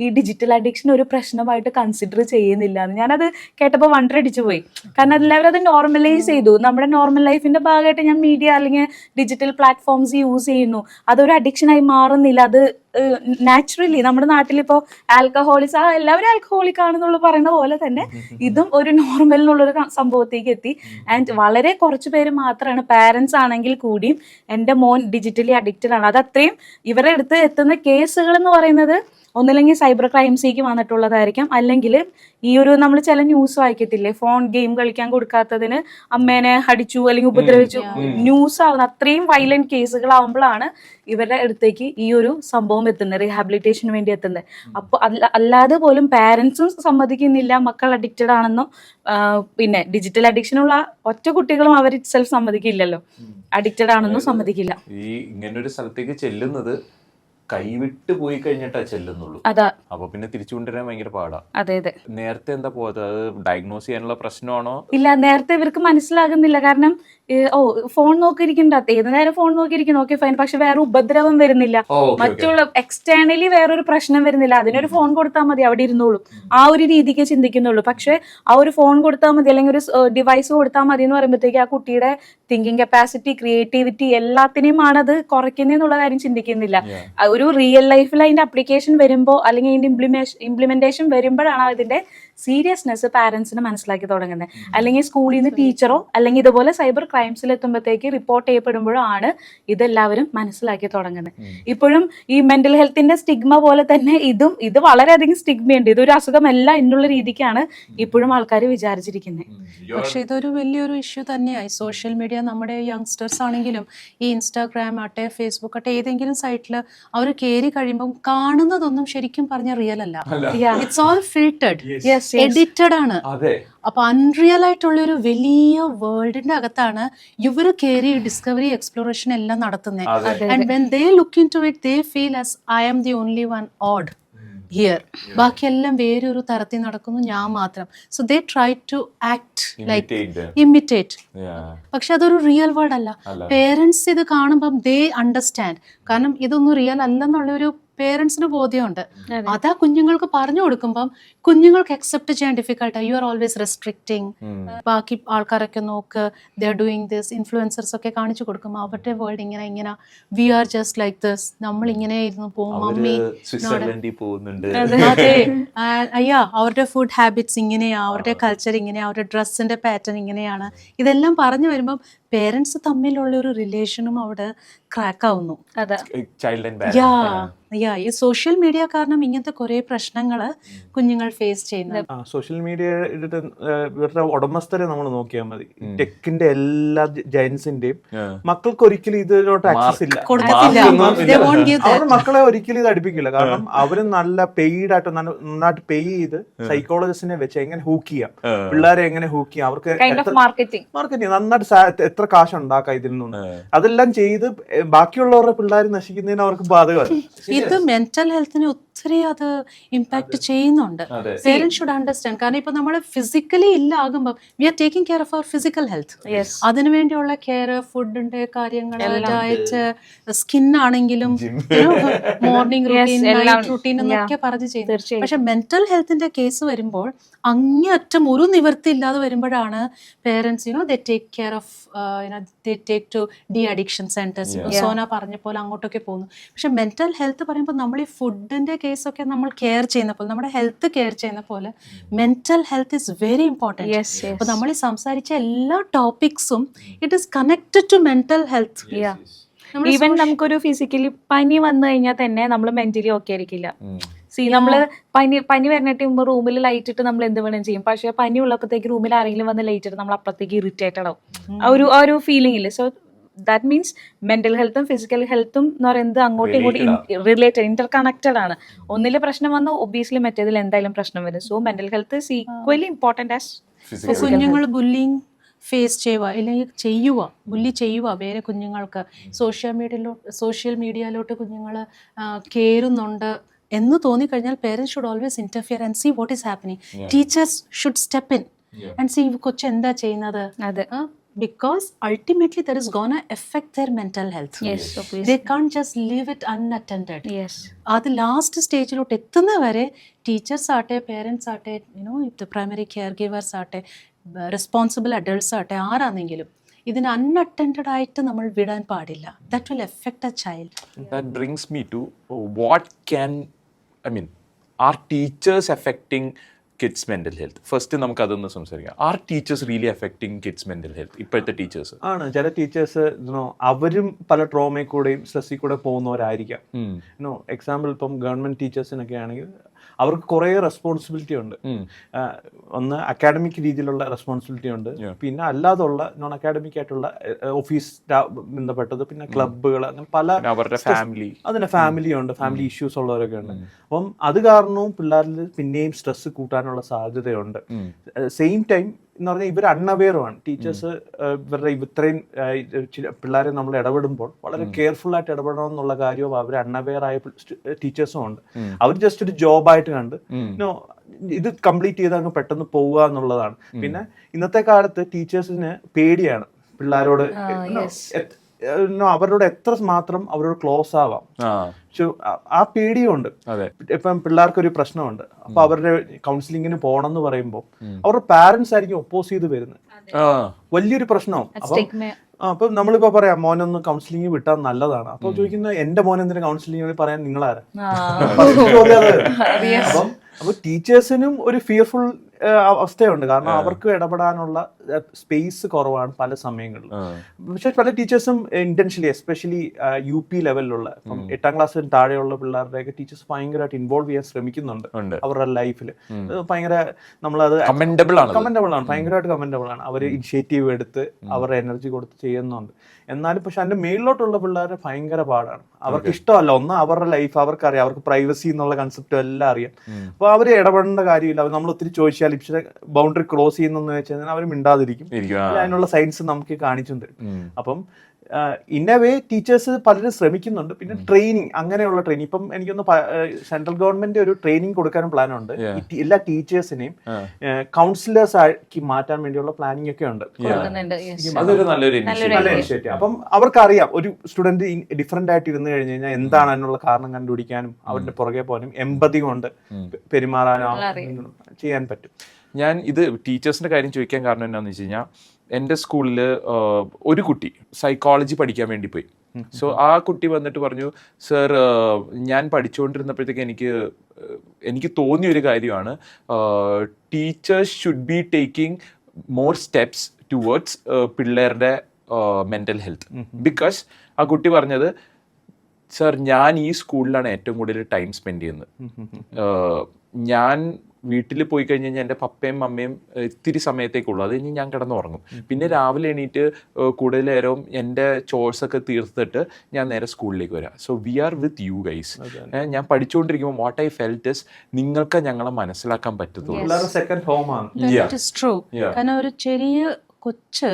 ഈ ഡിജിറ്റൽ അഡിക്ഷൻ ഒരു പ്രശ്നമായിട്ട് കൺസിഡർ ചെയ്യുന്നില്ല എന്ന് ഞാനത് കേട്ടപ്പോൾ വണ്ടർ അടിച്ചു പോയി. കാരണം എല്ലാവരും അത് നോർമലൈസ് ചെയ്തു. നമ്മുടെ നോർമൽ ലൈഫിന്റെ ഭാഗമായിട്ട് ഞാൻ മീഡിയ അല്ലെങ്കിൽ ഡിജിറ്റൽ പ്ലാറ്റ്ഫോംസ് യൂസ് ചെയ്യുന്നു, അതൊരു അഡിക്ഷനായി മാറുന്നില്ല. അത് നാച്ചുറലി നമ്മുടെ നാട്ടിലിപ്പോൾ ആൽക്കഹോളിക്സ് എല്ലാവരും ആൽക്കഹോളിക് ആണെന്നുള്ള പറയുന്ന പോലെ തന്നെ ഇതും ഒരു നോർമൽ എന്നുള്ളൊരു സംഭവത്തേക്ക് എത്തി. ആൻഡ് വളരെ കുറച്ച് പേര് മാത്രമാണ്, പാരൻസ് ആണെങ്കിൽ കൂടിയും എൻ്റെ മോൻ ഡിജിറ്റലി അഡിക്റ്റഡ് ആണ്, അത് അത്രയും ഇവരുടെ അടുത്ത് എത്തുന്ന കേസുകൾ എന്ന് പറയുന്നത് ഒന്നില്ലെങ്കിൽ സൈബർ ക്രൈംസിലേക്ക് വന്നിട്ടുള്ളതായിരിക്കാം, അല്ലെങ്കിൽ ഈ ഒരു നമ്മൾ ചില ന്യൂസ് വായിക്കത്തില്ലേ, ഫോൺ ഗെയിം കളിക്കാൻ കൊടുക്കാത്തതിന് അമ്മേനെ അടിച്ചു അല്ലെങ്കിൽ ഉപദ്രവിച്ചു, ന്യൂസ് ആവുന്ന അത്രയും വയലന്റ് കേസുകളാവുമ്പോഴാണ് ഇവരുടെ അടുത്തേക്ക് ഈ ഒരു സംഭവം എത്തുന്നത്, റീഹാബിലിറ്റേഷന് വേണ്ടി എത്തുന്നത്. അപ്പോൾ അല്ലാതെ പോലും പാരൻസും സമ്മതിക്കുന്നില്ല മക്കൾ അഡിക്റ്റഡ് ആണെന്നും. പിന്നെ ഡിജിറ്റൽ അഡിക്ഷനുള്ള ഒറ്റ കുട്ടികളും അവർ സെൽഫ് സമ്മതിക്കില്ലല്ലോ, അഡിക്റ്റഡ് ആണെന്നും സമ്മതിക്കില്ല. ഈ ഇങ്ങനൊരു സ്ഥലത്തേക്ക് ചെല്ലുന്നത് കൈവിട്ട് പോയി കഴിഞ്ഞിട്ടാ ചെല്ലുന്നുള്ളൂ. അതാ, അപ്പൊ പിന്നെ തിരിച്ചു കൊണ്ടുവരാൻ ഭയങ്കര പാടാ. അതെ അതെ. നേരത്തെ എന്താ പോകാത്തത്? അത് ഡയഗ്നോസ് ചെയ്യാനുള്ള പ്രശ്നമാണോ? ഇല്ല, നേരത്തെ ഇവർക്ക് മനസ്സിലാകുന്നില്ല. കാരണം ഫോൺ നോക്കിയിരിക്കണ്ട, ഏത് നേരം ഫോൺ നോക്കിയിരിക്കുന്നു, ഓക്കെ ഫൈൻ, പക്ഷെ വേറെ ഉപദ്രവം വരുന്നില്ല, മറ്റുള്ള എക്സ്റ്റേണലി വേറൊരു പ്രശ്നം വരുന്നില്ല. അതിനൊരു ഫോൺ കൊടുത്താൽ മതി, അവിടെ ഇരുന്നോളും, ആ ഒരു രീതിക്ക് ചിന്തിക്കുന്നുള്ളൂ. പക്ഷെ ആ ഒരു ഫോൺ കൊടുത്താൽ മതി അല്ലെങ്കിൽ ഒരു ഡിവൈസ് കൊടുത്താൽ മതി എന്ന് പറയുമ്പോഴത്തേക്ക് ആ കുട്ടിയുടെ തിങ്കിങ് കപ്പാസിറ്റി, ക്രിയേറ്റിവിറ്റി എല്ലാത്തിനെയും ആണത് കുറയ്ക്കുന്നതെന്നുള്ള കാര്യം ചിന്തിക്കുന്നില്ല. ഒരു റിയൽ ലൈഫിൽ അതിന്റെ അപ്ലിക്കേഷൻ വരുമ്പോൾ അല്ലെങ്കിൽ അതിന്റെ ഇംപ്ലിമെന്റേഷൻ വരുമ്പോഴാണ് അതിന്റെ സീരിയസ്നെസ് പാരന്റ്സിന് മനസ്സിലാക്കി തുടങ്ങുന്നത്. അല്ലെങ്കിൽ സ്കൂളിൽ നിന്ന് ടീച്ചറോ അല്ലെങ്കിൽ ഇതുപോലെ സൈബർ ക്രൈംസിൽ എത്തുമ്പോഴത്തേക്ക് റിപ്പോർട്ട് ചെയ്യപ്പെടുമ്പോഴോ ആണ് ഇതെല്ലാവരും മനസ്സിലാക്കി തുടങ്ങുന്നത്. ഇപ്പോഴും ഈ മെന്റൽ ഹെൽത്തിന്റെ സ്റ്റിഗ്മ പോലെ തന്നെ ഇത് വളരെയധികം സ്റ്റിഗ്മയുണ്ട്. ഇതൊരു അസുഖമല്ല എന്നുള്ള രീതിക്കാണ് ഇപ്പോഴും ആൾക്കാർ വിചാരിച്ചിരിക്കുന്നത്. പക്ഷെ ഇതൊരു വലിയൊരു ഇഷ്യൂ തന്നെയായി. സോഷ്യൽ മീഡിയ നമ്മുടെ യങ്സ്റ്റേഴ്സ് ആണെങ്കിലും ഈ ഇൻസ്റ്റാഗ്രാം ആട്ടെ ഫേസ്ബുക്ക് ആട്ടെ ഏതെങ്കിലും സൈറ്റിൽ അവർ കയറി കഴിയുമ്പോൾ കാണുന്നതൊന്നും ശരിക്കും പറഞ്ഞ റിയൽ അല്ല. ഇറ്റ്സ് ഓൾ ഫിൽറ്റർഡ്, എഡിറ്റഡ് ആണ്. അപ്പൊ അൺറിയൽ ആയിട്ടുള്ള ഒരു വലിയ വേൾഡിന്റെ അകത്താണ് ഇവർ കയറി ഡിസ്കവറി എക്സ്പ്ലോറേഷൻ എല്ലാം നടത്തുന്നത്. And when they look into it they feel as I am the only one odd here, ബാക്കിയെല്ലാം വേറൊരു തരത്തിൽ നടക്കുന്നു, ഞാൻ മാത്രം. So they try to act like imitate. പക്ഷെ അതൊരു റിയൽ വേൾഡ് അല്ല. പേരൻസ് ഇത് കാണുമ്പം ദേ അണ്ടർസ്റ്റാൻഡ്, കാരണം ഇതൊന്നും റിയൽ അല്ലെന്നുള്ളൊരു പേരൻസിന് ബോധ്യമുണ്ട്. അതാ കുഞ്ഞുങ്ങൾക്ക് പറഞ്ഞു കൊടുക്കുമ്പം കുഞ്ഞുങ്ങൾക്ക് അക്സെപ്റ്റ് ചെയ്യാൻ ഡിഫിക്കൽട്ടാണ്. You are always restricting. ബാക്കി ആൾക്കാരൊക്കെ നോക്ക്, they are doing this, influencers ഒക്കെ കാണിച്ചു കൊടുക്കുമ്പോൾ അവരുടെ വേൾഡ് ഇങ്ങനെ we are just like this, നമ്മൾ ഇങ്ങനെ ഇരുന്ന് പോകും, മമ്മി അതെ അയ്യാ അവരുടെ ഫുഡ് ഹാബിറ്റ്സ് ഇങ്ങനെയാ, അവരുടെ കൾച്ചർ ഇങ്ങനെയാ, അവരുടെ ഡ്രസ്സിന്റെ പാറ്റേൺ ഇങ്ങനെയാണ്. ഇതെല്ലാം പറഞ്ഞു വരുമ്പം പേരൻസ് തമ്മിലുള്ള ഒരു റിലേഷനും അവിടെ ക്രാക്ക് ആവുന്നു. ഈ സോഷ്യൽ മീഡിയ കാരണം ഇങ്ങനത്തെ കുറെ പ്രശ്നങ്ങള് കുഞ്ഞുങ്ങൾ ഫേസ് ചെയ്യുന്നത്. സോഷ്യൽ മീഡിയ ഇവരുടെ ഉടമസ്ഥരെ നമ്മൾ നോക്കിയാൽ മതി. ടെക്കിന്റെ എല്ലാ ജയൻസിന്റെയും മക്കൾക്ക് ഒരിക്കലും ഇതിലോട്ട് ആക്സസ് ഇല്ല, അവർ മക്കളെ ഒരിക്കലും ഇത് അടുപ്പിക്കില്ല. കാരണം അവര് നല്ല പെയ്ഡ് ആയിട്ട് നന്നായിട്ട് പേ ചെയ്ത് സൈക്കോളജിസ്റ്റിനെ വെച്ച് എങ്ങനെ ഹൂക്ക് ചെയ്യാം, പിള്ളേരെ എങ്ങനെ ഹൂക്ക് ചെയ്യാം, അവർക്ക് മാർക്കറ്റിംഗ് നന്നായിട്ട് എത്ര കാശ് ഉണ്ടാക്കാം ഇതിൽ നിന്ന്, അതെല്ലാം ചെയ്ത് ബാക്കിയുള്ളവരുടെ പിള്ളേർ നശിക്കുന്നതിന് അവർക്ക് ബാധകമാണ്. ഇത് മെന്റൽ ഹെൽത്തിനെ ഒത്തിരി അത് ഇമ്പാക്ട് ചെയ്യുന്നുണ്ട്. Parents should understand. കാരണം ഇപ്പൊ നമ്മൾ ഫിസിക്കലി ഇല്ലാകുമ്പോൾ we are taking care of അവർ ഫിസിക്കൽ ഹെൽത്ത്. അതിനുവേണ്ടിയുള്ള കെയർ, ഫുഡിന്റെ കാര്യങ്ങൾ, ഡയറ്റ്, സ്കിൻ ആണെങ്കിലും മോർണിംഗ് റുട്ടീൻ, നൈറ്റ് റുട്ടീൻ എന്നൊക്കെ പറഞ്ഞ് ചെയ്തു. പക്ഷെ മെന്റൽ ഹെൽത്തിന്റെ കേസ് വരുമ്പോൾ അങ്ങേയറ്റം ഒരു നിവൃത്തി ഇല്ലാതെ വരുമ്പോഴാണ് parents they take care of they take to de addiction centres. Sona പറഞ്ഞ പോലെ അങ്ങോട്ടൊക്കെ പോകുന്നു. പക്ഷെ മെന്റൽ ഹെൽത്ത് പറയുമ്പോൾ നമ്മൾ ഈ ഫുഡിന്റെ കേസൊക്കെ നമ്മൾ കെയർ ചെയ്യുന്ന പോലെ, നമ്മുടെ ഹെൽത്ത് കെയർ ചെയ്യുന്ന പോലെ mental health is very important. അപ്പൊ നമ്മൾ ഈ സംസാരിച്ച എല്ലാ ടോപ്പിക്സും it is connected to mental health. Even നമുക്കൊരു ഫിസിക്കലി പനി വന്നു കഴിഞ്ഞാൽ തന്നെ നമ്മൾ മെന്റലി ഓക്കെ ആയിരിക്കില്ല. നമ്മള് പനി വരണിട്ട് മുമ്പ് റൂമിൽ ലൈറ്റ് ഇട്ട് നമ്മൾ എന്ത് വേണം ചെയ്യും. പക്ഷെ പനി ഉള്ളപ്പോഴത്തേക്ക് റൂമിൽ ആരെങ്കിലും വന്ന് ലൈറ്റ് ഇട്ട് നമ്മൾ അപ്പുറത്തേക്ക് ഇറിറ്റേറ്റഡ് ആവും. ആ ഒരു ഫീലിംഗ് ഇല്ലേ. സോ ദാറ്റ് മീൻസ് മെന്റൽ ഹെൽത്തും ഫിസിക്കൽ ഹെൽത്തും എന്ന് പറയുന്നത് അങ്ങോട്ടും ഇങ്ങോട്ടും റിലേറ്റഡ്, ഇന്റർ കണക്റ്റഡ് ആണ്. ഒന്നില് പ്രശ്നം വന്നാൽ ഒബിയസ്ലി മറ്റേതിൽ എന്തായാലും പ്രശ്നം വരും. So mental health is equally important as physical. കുഞ്ഞുങ്ങൾ ബുള്ളിങ് ഫേസ് ചെയ്യുക അല്ലെങ്കിൽ ബുള്ളി ചെയ്യുക വേറെ കുഞ്ഞുങ്ങൾക്ക്, സോഷ്യൽ മീഡിയയിലോട്ട് കുഞ്ഞുങ്ങൾ കയറുന്നുണ്ട് എന്ന് തോന്നിക്കഴിഞ്ഞാൽ parents should always interfere and see what is happening. Teachers should step in and see കൊച്ചു എന്താ ചെയ്യുന്നത്. because ultimately that is gonna affect their mental health. Yes, obviously. They can't just leave it unattended. Yes. അത് last സ്റ്റേജിലോട്ട് എത്തുന്നവരെ teachers ആട്ടെ, parents ആട്ടെ, ഇത് primary care givers ആട്ടെ, responsible adults ആട്ടെ, ആരാണെങ്കിലും ഇതിന് അൺഅറ്റൻഡഡ് ആയിട്ട് നമ്മൾ വിടാൻ പാടില്ല. That will effect A child. That brings me to what are teachers affecting kids' mental health? First നമുക്ക് അതൊന്ന് സംസാരിക്കാം. R teachers really affecting kids mental health? ഇപ്പോഴത്തെ ടീച്ചേഴ്സ് ആണ്. ചില ടീച്ചേഴ്സ് അവരും പല ട്രോമയിൽ കൂടെയും സ്ട്രെസ്സിൽ കൂടെ പോകുന്നവരായിരിക്കാം. എക്സാമ്പിൾ ഇപ്പം ഗവൺമെന്റ് ടീച്ചേഴ്സിനൊക്കെ ആണെങ്കിൽ അവർക്ക് കുറേ റെസ്പോൺസിബിലിറ്റി ഉണ്ട്. ഒന്ന് അക്കാഡമിക് രീതിയിലുള്ള റെസ്പോൺസിബിലിറ്റി ഉണ്ട്, പിന്നെ അല്ലാതുള്ള നോൺ അക്കാഡമിക് ആയിട്ടുള്ള ഓഫീസ് ബന്ധപ്പെട്ടത്, പിന്നെ ക്ലബ്ബുകൾ, അങ്ങനെ പല അവരുടെ ഫാമിലി, അതിന്റെ ഫാമിലി ഉണ്ട്, ഫാമിലി ഇഷ്യൂസ് ഉള്ളവരൊക്കെ ഉണ്ട്. അപ്പം അത് കാരണവും പിള്ളേരിൽ പിന്നെയും സ്ട്രെസ് കൂട്ടാനുള്ള സാധ്യതയുണ്ട്. സെയിം ടൈം എന്ന് പറഞ്ഞാൽ ഇവർ അൺഅവെയറുമാണ്. ടീച്ചേഴ്സ് ഇവരുടെ ഇത്രയും പിള്ളേരെ നമ്മൾ ഇടപെടുമ്പോൾ വളരെ കെയർഫുൾ ആയിട്ട് ഇടപെടണം എന്നുള്ള കാര്യവും അവർ അൺഅവെയർ ആയ ടീച്ചേഴ്സും ഉണ്ട്. അവർ ജസ്റ്റ് ഒരു ജോബായിട്ട് കണ്ട് ഇത് കംപ്ലീറ്റ് ചെയ്ത് അങ്ങ് പെട്ടെന്ന് പോവുക എന്നുള്ളതാണ്. പിന്നെ ഇന്നത്തെ കാലത്ത് ടീച്ചേഴ്സിന് പേടിയാണ് പിള്ളേരോട്, അവരോട് എത്ര മാത്രം അവരോട് ക്ലോസ് ആവാം. ആ പേടിയുണ്ട്. ഇപ്പം പിള്ളേർക്കൊരു പ്രശ്നമുണ്ട്, അപ്പൊ അവരുടെ കൗൺസിലിങ്ങിന് പോകണം എന്ന് പറയുമ്പോൾ അവരുടെ പാരന്റ്സ് ആയിരിക്കും ഒപ്പോസ് ചെയ്ത് വരുന്നത്. വലിയൊരു പ്രശ്നവും. അപ്പൊ നമ്മളിപ്പോ പറയാം മോനൊന്ന് കൗൺസിലിംഗ് വിട്ടാൽ നല്ലതാണ്. അപ്പൊ ചോദിക്കുന്നത് എന്റെ മോൻ എന്തിനാ കൗൺസിലിംഗ് പറയാൻ നിങ്ങളാരാ? അപ്പൊ ടീച്ചേഴ്സിനും ഒരു ഫിയർഫുൾ അവസ്ഥയുണ്ട്. കാരണം അവർക്ക് ഇടപെടാനുള്ള സ്പേസ് കുറവാണ് പല സമയങ്ങളിലും. പക്ഷെ പല ടീച്ചേഴ്സും ഇന്റൻഷ്യലി, എസ്പെഷ്യലി UP ലെവലിലുള്ള ഇപ്പം 8ാം ക്ലാസ്സിന് താഴെയുള്ള പിള്ളേരുടെയൊക്കെ ടീച്ചേഴ്സ് ഭയങ്കരമായിട്ട് ഇൻവോൾവ് ചെയ്യാൻ ശ്രമിക്കുന്നുണ്ട് അവരുടെ ലൈഫിൽ. ഭയങ്കര നമ്മളത് കമൻഡബിൾ ആണ്, ഭയങ്കരമായിട്ട് കമൻഡബിൾ ആണ്. അവർ ഇനിഷ്യേറ്റീവ് എടുത്ത് അവരുടെ എനർജി കൊടുത്ത് ചെയ്യുന്നുണ്ട്. എന്നാലും പക്ഷെ അതിന്റെ മേളിലോട്ടുള്ള പിള്ളേരെ ഭയങ്കര പാടാണ്. അവർക്ക് ഇഷ്ടമല്ല, ഒന്ന് അവരുടെ ലൈഫ് അവർക്കറിയാം, അവർക്ക് പ്രൈവസി എന്നുള്ള കൺസെപ്റ്റും എല്ലാം അറിയാം. അപ്പൊ അവർ ഇടപെടേണ്ട കാര്യമില്ല. നമ്മൾ ഒത്തിരി ചോദിച്ചാൽ ഇച്ചിരി ബൗണ്ടറി ക്രോസ് ചെയ്യുന്നെന്ന് വെച്ചാൽ അവർ മിണ്ടാതിരിക്കും. അതിനുള്ള സയൻസ് നമുക്ക് കാണിച്ചു തരും. അപ്പം ഇൻ എ വേ ടീച്ചേഴ്സ് പലരും ശ്രമിക്കുന്നുണ്ട്. പിന്നെ ട്രെയിനിങ്, അങ്ങനെയുള്ള ട്രെയിനിങ് ഇപ്പം എനിക്കൊന്ന് സെൻട്രൽ ഗവൺമെന്റ് ഒരു ട്രെയിനിങ് കൊടുക്കാനും പ്ലാനുണ്ട്. എല്ലാ ടീച്ചേഴ്സിനെയും കൗൺസിലേഴ്സ് ആക്കി മാറ്റാൻ വേണ്ടിയുള്ള പ്ലാനിങ് ഒക്കെ ഉണ്ട്. നല്ലൊരു ഇനിഷ്യേറ്റീവ്. അപ്പം അവർക്കറിയാം ഒരു സ്റ്റുഡന്റ് ഡിഫറെന്റ് ആയിട്ട് ഇരുന്ന് കഴിഞ്ഞ് കഴിഞ്ഞാൽ എന്താണ് അതിനുള്ള കാരണം കണ്ടുപിടിക്കാനും അവരുടെ പുറകെ പോകാനും എമ്പതി കൊണ്ട് പെരുമാറാനോ ചെയ്യാൻ പറ്റും. ഞാൻ ഇത് ടീച്ചേഴ്സിന്റെ കാര്യം ചോദിക്കാൻ കാരണം എന്താണെന്ന് വെച്ച് കഴിഞ്ഞാൽ, എൻ്റെ സ്കൂളിൽ ഒരു കുട്ടി സൈക്കോളജി പഠിക്കാൻ വേണ്ടി പോയി. സോ ആ കുട്ടി വന്നിട്ട് പറഞ്ഞു, സർ ഞാൻ പഠിച്ചുകൊണ്ടിരുന്നപ്പോഴത്തേക്ക് എനിക്ക് തോന്നിയൊരു കാര്യമാണ്, teachers should be taking more steps towards പിള്ളേരുടെ മെൻ്റൽ ഹെൽത്ത്. ബിക്കോസ് ആ കുട്ടി പറഞ്ഞത്, സർ ഞാൻ ഈ സ്കൂളിലാണ് ഏറ്റവും കൂടുതൽ ടൈം സ്പെൻഡ് ചെയ്യുന്നത്. ഞാൻ വീട്ടിൽ പോയി കഴിഞ്ഞ് കഴിഞ്ഞാൽ എൻ്റെ പപ്പയും അമ്മയും ഇത്തിരി സമയത്തേക്കുള്ളൂ, അത് കഴിഞ്ഞ് ഞാൻ കിടന്നുറങ്ങും. പിന്നെ രാവിലെ എണീറ്റ് കൂടുതൽ നേരവും എൻ്റെ ചോഴ്സൊക്കെ തീർത്തിട്ട് ഞാൻ നേരെ സ്കൂളിലേക്ക് വരാം. So we are with you guys. ഞാൻ പഠിച്ചുകൊണ്ടിരിക്കുമ്പോൾ വാട്ട് ഐ ഫെൽറ്റ് ഇസ്, നിങ്ങൾക്ക് ഞങ്ങളെ മനസ്സിലാക്കാൻ പറ്റത്തുള്ളൂ. കാരണം ഒരു ചെറിയ കൊച്ച്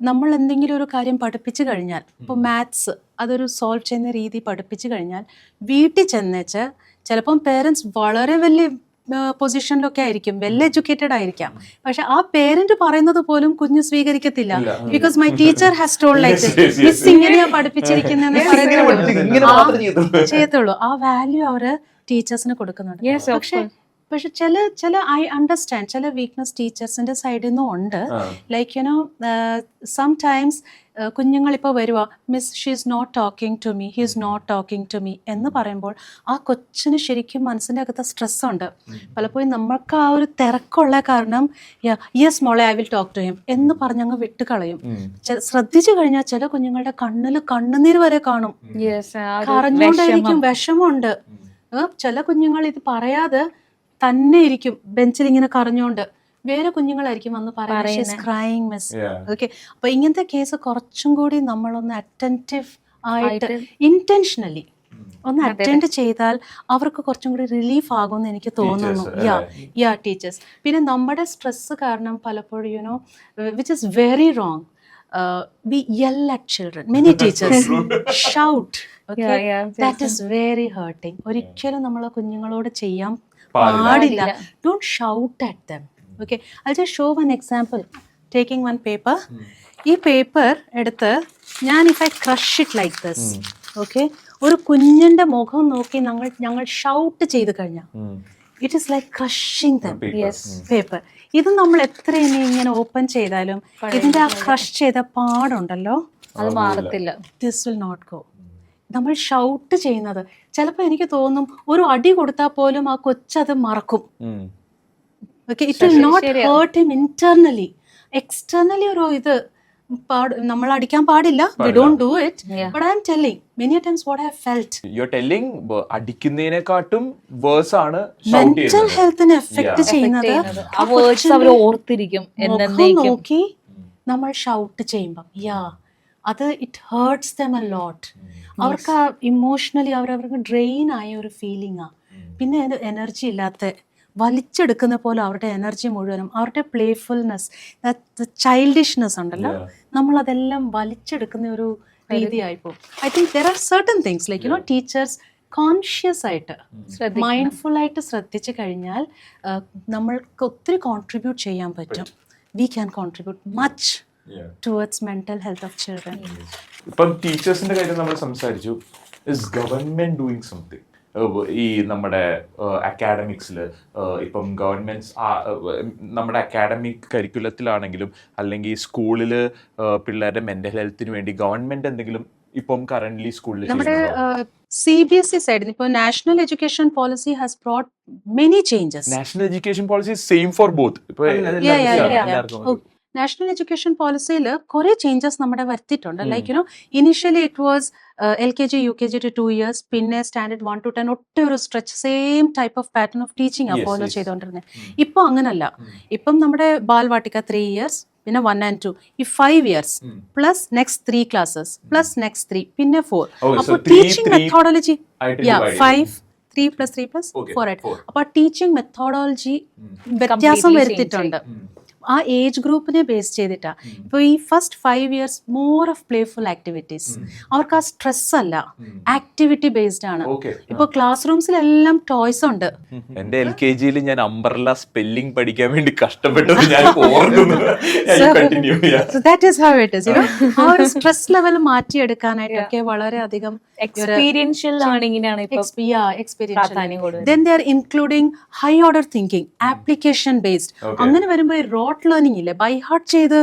നമ്മൾ എന്തെങ്കിലും ഒരു കാര്യം പഠിപ്പിച്ചു കഴിഞ്ഞാൽ, ഇപ്പോൾ മാത്സ് അതൊരു സോൾവ് ചെയ്യുന്ന രീതി പഠിപ്പിച്ചു കഴിഞ്ഞാൽ വീട്ടിൽ ചെന്നേച്ച് ചിലപ്പം പേരൻസ് വളരെ വലിയ പൊസിഷനിലൊക്കെ ആയിരിക്കും, വെൽ എഡ്യൂക്കേറ്റഡ് ആയിരിക്കാം, പക്ഷെ ആ പേരന്റ് പറയുന്നത് പോലും കുഞ്ഞ് സ്വീകരിക്കത്തില്ല. Because my teacher has told like miss ഇങ്ങനെയാ പഠിപ്പിച്ചിരിക്കുന്നതെന്ന് ചെയ്യത്തുള്ളൂ. ആ വാല്യൂ അവര് ടീച്ചേഴ്സിന് കൊടുക്കുന്നുണ്ട്. പക്ഷെ ചില ഐ അണ്ടർസ്റ്റാൻഡ് ചില വീക്ക്നെസ് ടീച്ചേഴ്സിന്റെ സൈഡിൽ നിന്നും ഉണ്ട്. ലൈക്ക് സംടൈംസ് കുഞ്ഞുങ്ങളിപ്പോൾ വരുക, miss she is not talking to me, he is not talking to me എന്ന് പറയുമ്പോൾ ആ കൊച്ചിന് ശരിക്കും മനസ്സിൻ്റെ അകത്ത് സ്ട്രെസ്സുണ്ട്. പലപ്പോഴും നമ്മൾക്ക് ആ ഒരു തിരക്കുള്ള കാരണം യെസ് മോളെ I will talk to him എന്ന് പറഞ്ഞങ്ങ് വിട്ട് കളയും. ശ്രദ്ധിച്ചു കഴിഞ്ഞാൽ ചില കുഞ്ഞുങ്ങളുടെ കണ്ണിൽ കണ്ണുനീര് വരെ കാണും, കരഞ്ഞുകൊണ്ടായിരിക്കും, വിഷമമുണ്ട്. ചില കുഞ്ഞുങ്ങൾ ഇത് പറയാതെ തന്നെ ഇരിക്കും ബെഞ്ചിൽ ഇങ്ങനെ കരഞ്ഞോണ്ട്, വേറെ കുഞ്ഞുങ്ങളായിരിക്കും വന്ന് പറയുന്നത് മിസ്. ഓക്കെ, അപ്പൊ ഇങ്ങനത്തെ കേസ് കുറച്ചും കൂടി നമ്മളൊന്ന് അറ്റൻറ്റീവ് ആയിട്ട് ഇന്റൻഷനലി ഒന്ന് അറ്റൻഡ് ചെയ്താൽ അവർക്ക് കുറച്ചും കൂടി റിലീഫ് ആകുമെന്ന് എനിക്ക് തോന്നുന്നു. യാ ടീച്ചേഴ്സ്. പിന്നെ നമ്മുടെ സ്ട്രെസ് കാരണം പലപ്പോഴും which is very wrong, we yell at children, many teachers shout, okay, that is very hurting. ഒരിക്കലും നമ്മൾ കുഞ്ഞുങ്ങളോട് ചെയ്യാൻ പാടില്ല. Don't shout at them. Okay, I'll just show one example. Taking one paper. ഈ പേപ്പർ എടുത്ത് ഞാൻ if I crush it like this, okay, ഒരു കുഞ്ഞിന്റെ മുഖം നോക്കി ഞങ്ങൾ ഷൗട്ട് ചെയ്ത് കഴിഞ്ഞാൽ it is like crushing dum paper. ഇത് നമ്മൾ എത്ര ഇങ്ങനെ ഓപ്പൺ ചെയ്താലും ഇതിന്റെ ആ ക്രഷ് ചെയ്ത പാടുണ്ടല്ലോ, അത് മാറത്തില്ല. This will not go. നമ്മൾ ഷൗട്ട് ചെയ്യുന്നത് ചിലപ്പോൾ എനിക്ക് തോന്നും ഒരു അടി കൊടുത്താൽ പോലും ആ കൊച്ചത് മറക്കും. Okay, it will not hurt him internally. Externally ഒരു ഇത് നമ്മൾ അടിക്കാൻ പാടില്ല, we don't do it, but I am telling many times what I felt. You are telling അടിക്കുന്നതിനെക്കാട്ടും വേഴ്സ് ആണ് മെന്റൽ ഹെൽത്തിനെ എഫക്ട് ചെയ്യുന്നത്. ആ വേർഡ്സ് അവർ ഓർത്തിരിക്കും എന്നേക്കും നോക്കി നമ്മൾ ഷൗട്ട് ചെയ്യുമ്പം അത് it hertz them a lot. അവർക്ക് ആ ഇമോഷണലി അവർക്ക് ഡ്രെയിൻ ആയ ഒരു ഫീലിംഗാ. പിന്നെ എനർജി ഇല്ലാത്ത വലിച്ചെടുക്കുന്ന പോലെ അവരുടെ എനർജി മുഴുവനും അവരുടെ പ്ലേഫുൾനെസ്, ചൈൽഡിഷ്നെസ് ഉണ്ടല്ലോ, നമ്മളതെല്ലാം വലിച്ചെടുക്കുന്ന ഒരു രീതിയായിപ്പോ. I think there are certain things like teachers conscious ആയിട്ട് മൈൻഡ്ഫുൾ ആയിട്ട് ശ്രദ്ധിച്ചു കഴിഞ്ഞാൽ നമ്മൾക്ക് ഒത്തിരി കോൺട്രിബ്യൂട്ട് ചെയ്യാൻ പറ്റും. We can contribute much towards mental health of children. ഇപ്പം ടീച്ചേഴ്സിന്റെ കാര്യം നമ്മൾ സംസാരിച്ചു. Is government doing something? ഈ നമ്മുടെ അക്കാഡമിക്സിൽ ഇപ്പം ഗവൺമെന്റ് നമ്മുടെ അക്കാഡമിക് കരിക്കുലത്തിലാണെങ്കിലും അല്ലെങ്കിൽ സ്കൂളിൽ പിള്ളേരുടെ മെന്റൽ ഹെൽത്തിന് വേണ്ടി ഗവൺമെന്റ് എന്തെങ്കിലും ഇപ്പം കറന്റ്ലി സ്കൂളിൽ നമ്മുടെ CBSE സൈഡിൽ ഇപ്പോൾ national education policy has brought many changes. National education policy same for both. ഇപ്പൊ നാഷണൽ എഡ്യൂക്കേഷൻ പോളിസിയിൽ കുറെ ചേഞ്ചസ് നമ്മുടെ വരുത്തിയിട്ടുണ്ട്. Like initially it was LKG UKG to 2 years, പിന്നെ സ്റ്റാൻഡേർഡ് 1 to 10 ഒറ്റ ഒരു stretch same type of pattern of teaching ആ follow ചെയ്തുകൊണ്ടിരുന്നത്. ഇപ്പൊ അങ്ങനല്ല. ഇപ്പം നമ്മുടെ ബാൽവാട്ടിക 3 years, പിന്നെ 1 and 2, ഈ 5 years plus next 3 classes plus next 3, പിന്നെ 4. അപ്പോൾ ടീച്ചിങ് മെത്തോഡോളജി 5 3 plus 3 plus 4 ആയിട്ട്. അപ്പൊ ടീച്ചിങ് മെത്തോഡോളജി വ്യത്യാസം വരുത്തിയിട്ടുണ്ട്. ആ ഏജ് ഗ്രൂപ്പിനെ ബേസ് ചെയ്തിട്ടാ. ഇപ്പോൾ ഈ first 5 years more of playful activities. അവർക്ക് ആ സ്ട്രെസ് അല്ല, ആക്ടിവിറ്റി ബേസ്ഡ് ആണ്. ഇപ്പൊ ക്ലാസ് റൂംസിലെല്ലാം ടോയ്സ് ഉണ്ട്. എന്റെ LKG ഞാൻ അംബ്രല്ല സ്പെല്ലിംഗ് പഠിക്കാൻ വേണ്ടി കഷ്ടപ്പെട്ടത് ഞാൻ ഓർക്കുന്നു. So that is how it is, ആ ഒരു സ്ട്രെസ് ലെവൽ മാറ്റിയെടുക്കാനായിട്ടൊക്കെ വളരെയധികം എക്സ്പീരിയൻഷ്യൽ ലേണിംഗിനാണ് പ്രാധാന്യം കൊടുക്കുന്നത്. Then they are including high order thinking, application based. അങ്ങനെ വരുമ്പോൾ റോട്ട് ലേണിംഗ് ഇല്ലേ, ബൈ ഹാർട്ട് ചെയ്ത്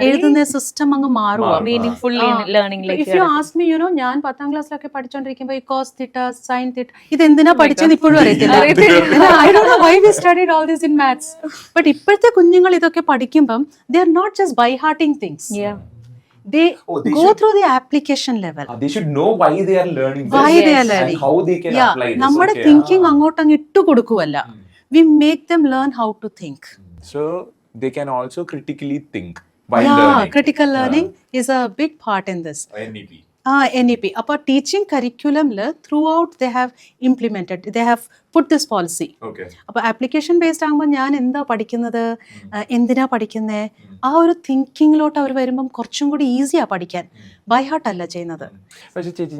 എഴുതുന്ന സിസ്റ്റം അങ്ങ് മാറുക. മീനിങ്ഫുൾ ലേണിംഗിലേക്ക്. ഇഫ് യു ആസ്ക് മീ, ഞാൻ 10ാം ക്ലാസ്സിലൊക്കെ പഠിച്ചോണ്ടിരിക്കുമ്പോൾ ഈ കോസ് തീറ്റ സൈൻ തീറ്റ ഇത് എന്തിനാ പഠിച്ചത് ഇപ്പോഴും അറിയത്തില്ല. I don't know why we studied all this in maths. But ഇപ്പോഴത്തെ കുഞ്ഞുങ്ങൾ ഇതൊക്കെ പഠിക്കുമ്പം they are not just by hearting things. They go through the application level. They should know why they are learning this. Why they are learning. And how they can apply this. നമ്മുടെ thinking അങ്ങോട്ടങ്ങ് ഇട്ടു കൊടുക്കുവല്ല. We make them learn how to think. So they can also critically think while learning. Critical learning is a big part in this. NEP. അപ്പോൾ teaching കരിക്കുലമിൽ throughout they have implemented, they have put this policy. അപ്പോൾ application based ആകുമ്പോൾ ഞാൻ എന്താ പഠിക്കുന്നത്, എന്തിനാ പഠിക്കുന്നത്, ആ ഒരു തിങ്കിങ്ങിലോട്ട് അവർ വരുമ്പം കുറച്ചും കൂടി ഈസിയാ പഠിക്കാൻ. ബൈ ഹാർട്ട് അല്ല ചെയ്യുന്നത്. പക്ഷേ ചേച്ചി,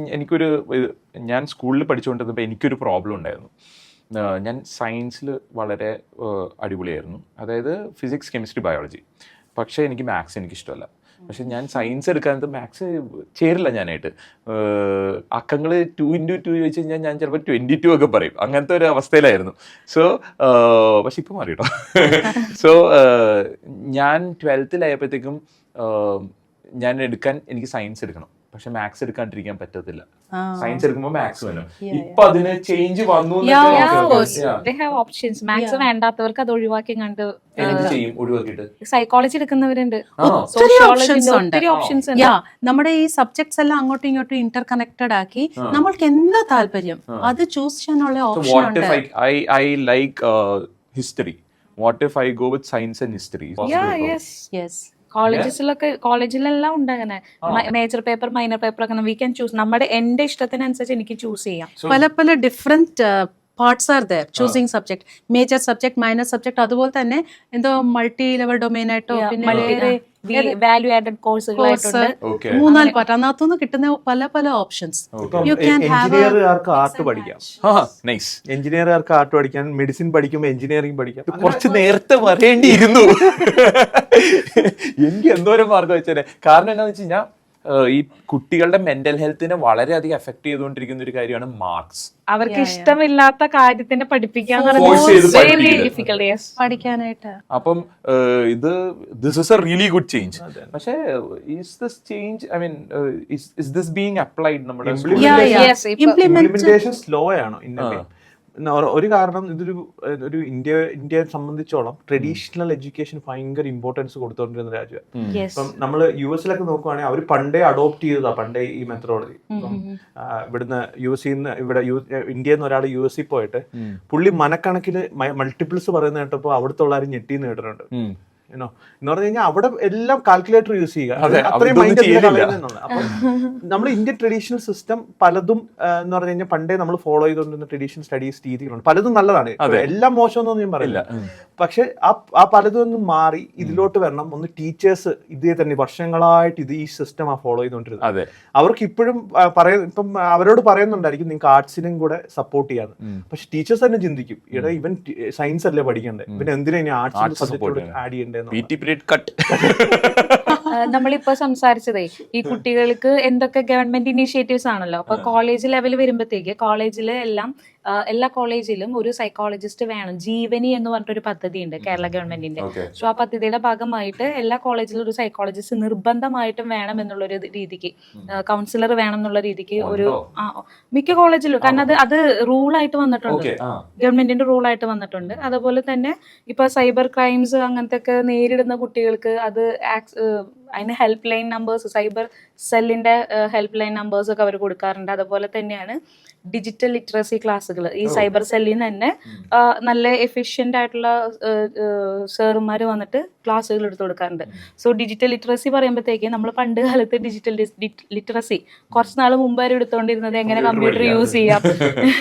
ഞാൻ സ്കൂളിൽ പഠിച്ചുകൊണ്ടിരുന്നപ്പോൾ എനിക്കൊരു പ്രോബ്ലം ഉണ്ടായിരുന്നു. ഞാൻ സയൻസിൽ വളരെ അടിപൊളിയായിരുന്നു, അതായത് ഫിസിക്സ്, കെമിസ്ട്രി, ബയോളജി. പക്ഷേ എനിക്ക് മാത്സ് എനിക്കിഷ്ടമല്ല. പക്ഷെ ഞാൻ സയൻസ് എടുക്കാനത് മാത്സ് ചേരില്ല ഞാനായിട്ട്. അക്കങ്ങൾ 2 into 2 ചോദിച്ചു കഴിഞ്ഞാൽ ഞാൻ ചിലപ്പോൾ 22 ഒക്കെ പറയും. അങ്ങനത്തെ ഒരു അവസ്ഥയിലായിരുന്നു. സോ പക്ഷെ ഇപ്പം മാറി കേട്ടോ. സോ ഞാൻ 12th ആയപ്പോഴത്തേക്കും എനിക്ക് സയൻസ് എടുക്കണം. പക്ഷെ മാത്സ് എടുക്കാണ്ടിരിക്കാൻ പറ്റത്തില്ല. സയൻസ് എടുക്കുമ്പോൾ മാത്സ് വേണം. ഇപ്പൊ അതിന് ചേഞ്ച് വന്നു. മാത്സ് വേണ്ടാത്തവർക്ക് അത് ഒഴിവാക്കി കണ്ട് ഒഴിവാക്കിയിട്ട് സൈക്കോളജി എടുക്കുന്നവരുണ്ട്. ഒത്തിരി ഓപ്ഷൻസ് ഉണ്ട്. നമ്മുടെ ഈ സബ്ജക്ട്സ് എല്ലാം അങ്ങോട്ടും ഇങ്ങോട്ടും ഇന്റർ കണക്റ്റഡ് ആക്കി നമ്മൾക്ക് എന്താ താല്പര്യം അത് ചൂസ് ചെയ്യാനുള്ള ഓപ്ഷൻ ഉണ്ട്. I like history. What if I go with science and history? Yes. കോളേജിലെല്ലാം ഉണ്ട് അങ്ങനെ. മേജർ പേപ്പർ, മൈനർ പേപ്പർ ഒക്കെ വി ക്യാൻ ചൂസ്. എന്റെ ഇഷ്ടത്തിനനുസരിച്ച് എനിക്ക് ചൂസ് ചെയ്യാം. പല different parts are there, choosing subject, major subject, minor subject, അതുപോലെ തന്നെ എന്തോ മൾട്ടി ലെവൽ ഡൊമൈൻ ആയിട്ടോ പിന്നെ വാല്യൂ ആഡഡ് കോഴ്സുകളായിട്ടുണ്ട്. Okay. 3-4 പാർട്ട് അതിനകത്തുനിന്ന് കിട്ടുന്ന പല പല ഓപ്ഷൻസ്. യു ക്യാൻ ഹാവ് എഞ്ചിനീയറുകാർക്ക് ആർട്ട് പഠിക്കാം, നൈസ്. എഞ്ചിനീയറുകാർക്ക് ആർട്ട് പഠിക്കാം, മെഡിസിൻ പഠിക്കുമ്പോൾ എഞ്ചിനീയറിംഗ് പഠിക്കാം. കുറച്ച് നേരത്തെ വരേണ്ടിയിരുന്നു. എനിക്ക് എന്തോരം മാർഗം വെച്ചേ. കാരണം എന്താണെന്ന് വെച്ച് കഴിഞ്ഞാൽ ഈ കുട്ടികളുടെ മെന്റൽ ഹെൽത്തിനെ വളരെയധികം എഫക്ട് ചെയ്തുകൊണ്ടിരിക്കുന്ന ഒരു കാര്യമാണ് മാർക്സ്. അവർക്ക് ഇഷ്ടമില്ലാത്ത കാര്യത്തിനെ പഠിപ്പിക്കാന്ന് Force ചെയ്ത് പറയുന്നത് പഠിപ്പിക്കുക. ഡിഫിക്കൽട്ട്. യെസ്, പഠിക്കാനായിട്ട്. അപ്പം this is a really good change. പക്ഷേ is this change, I mean is this being applied നമ്മുടെ Yes, ഇപ്പൊ ഇംപ്ലിമെന്റേഷൻ സ്ലോ ആണ് ഒരു കാരണം. ഒരു ഇന്ത്യയെ സംബന്ധിച്ചോളം ട്രഡീഷണൽ എഡ്യൂക്കേഷൻ ഭയങ്കര ഇമ്പോർട്ടൻസ് കൊടുത്തോണ്ടിരുന്ന രാജ്യമാണ്. yes. ഇപ്പം നമ്മൾ US നോക്കുവാണെങ്കിൽ അവർ പണ്ടേ അഡോപ്റ്റ് ചെയ്തതാ പണ്ടേ ഈ മെത്തഡോളജി. ഇവിടുന്ന് US ഇവിടെ ഇന്ത്യയിൽ നിന്ന് ഒരാൾ US പോയിട്ട് പുള്ളി മനക്കണക്കിന് മൾട്ടിപ്പിൾസ് പറയുന്ന കേട്ടപ്പോൾ അവിടുത്തെ ഉള്ളവരും ഞെട്ടിന്ന് കേട്ടിട്ടുണ്ട്. എന്ന് പറഞ്ഞു കഴിഞ്ഞാൽ അവിടെ എല്ലാം കാൽക്കുലേറ്റർ യൂസ് ചെയ്യുക, അത്രയും മൈൻഡ്. അപ്പം നമ്മൾ ഇന്ത്യൻ ട്രഡീഷണൽ സിസ്റ്റം പലതും എന്ന് പറഞ്ഞു കഴിഞ്ഞാൽ പണ്ടേ നമ്മൾ ഫോളോ ചെയ്തുകൊണ്ടിരുന്ന ട്രഡീഷണൽ സ്റ്റഡീസ് രീതികളുണ്ട്. പലതും നല്ലതാണ്, എല്ലാം മോശമെന്നൊന്നും ഞാൻ പറയില്ല. പക്ഷെ ആ പലതും ഒന്നും മാറി ഇതിലോട്ട് വരണം. ഒന്ന് ടീച്ചേഴ്സ് ഇതേ തന്നെ വർഷങ്ങളായിട്ട് ഈ സിസ്റ്റം ഫോളോ ചെയ്തുകൊണ്ടിരുന്നത്. അവർക്ക് ഇപ്പോഴും ഇപ്പം അവരോട് പറയുന്നുണ്ടായിരിക്കും നിങ്ങൾക്ക് ആർട്സിനും കൂടെ സപ്പോർട്ട് ചെയ്യാന്ന്. പക്ഷെ ടീച്ചേഴ്സ് തന്നെ ചിന്തിക്കും, ഇവിടെ ഇവൻ സയൻസ് അല്ലേ പഠിക്കണ്ടേ, ഇവൻ എന്തിനാ ഇനി ആർട്സ് സബ്ജക്ട് ആഡ് ചെയ്യണ്ടേ. നമ്മളിപ്പോ സംസാരിച്ചതേ ഈ കുട്ടികൾക്ക് എന്തൊക്കെ ഗവൺമെന്റ് ഇനീഷ്യേറ്റീവ്സ് ആണല്ലോ. അപ്പൊ കോളേജ് ലെവൽ വരുമ്പോഴത്തേക്ക് കോളേജില് എല്ലാ കോളേജിലും ഒരു സൈക്കോളജിസ്റ്റ് വേണം. ജീവനി എന്ന് പറഞ്ഞിട്ടൊരു പദ്ധതി ഉണ്ട് കേരള ഗവൺമെന്റിന്റെ. സോ ആ പദ്ധതിയുടെ ഭാഗമായിട്ട് എല്ലാ കോളേജിലും ഒരു സൈക്കോളജിസ്റ്റ് നിർബന്ധമായിട്ടും വേണം എന്നുള്ളൊരു രീതിക്ക്, കൗൺസിലർ വേണം എന്നുള്ള രീതിക്ക് ഒരു മിക്ക കോളേജിലും. കാരണം അത് റൂളായിട്ട് വന്നിട്ടുണ്ട്, ഗവൺമെന്റിന്റെ റൂളായിട്ട് വന്നിട്ടുണ്ട്. അതുപോലെ തന്നെ ഇപ്പൊ സൈബർ ക്രൈംസ് അങ്ങനത്തെ ഒക്കെ നേരിടുന്ന കുട്ടികൾക്ക് അതിന് ഹെൽപ്പ് ലൈൻ നമ്പേഴ്സ്, സൈബർ സെല്ലിന്റെ ഹെൽപ്പ് ലൈൻ നമ്പേഴ്സ് ഒക്കെ അവർ കൊടുക്കാറുണ്ട്. അതുപോലെ തന്നെയാണ് ഡിജിറ്റൽ ലിറ്ററസി ക്ലാസ്സുകൾ ഈ സൈബർ സെല്ലിൽ നിന്ന് തന്നെ നല്ല എഫിഷ്യന്റ് ആയിട്ടുള്ള സാറുമാർ വന്നിട്ട് ക്ലാസ്സുകൾ എടുത്തു കൊടുക്കാറുണ്ട്. സോ ഡിജിറ്റൽ ലിറ്ററസി പറയുമ്പോഴത്തേക്ക് നമ്മൾ പണ്ട് കാലത്ത് ഡിജിറ്റൽ ലിറ്ററസി കുറച്ച് നാൾ മുമ്പ് വരെ എടുത്തുകൊണ്ടിരുന്നത് എങ്ങനെ കമ്പ്യൂട്ടർ യൂസ് ചെയ്യാം,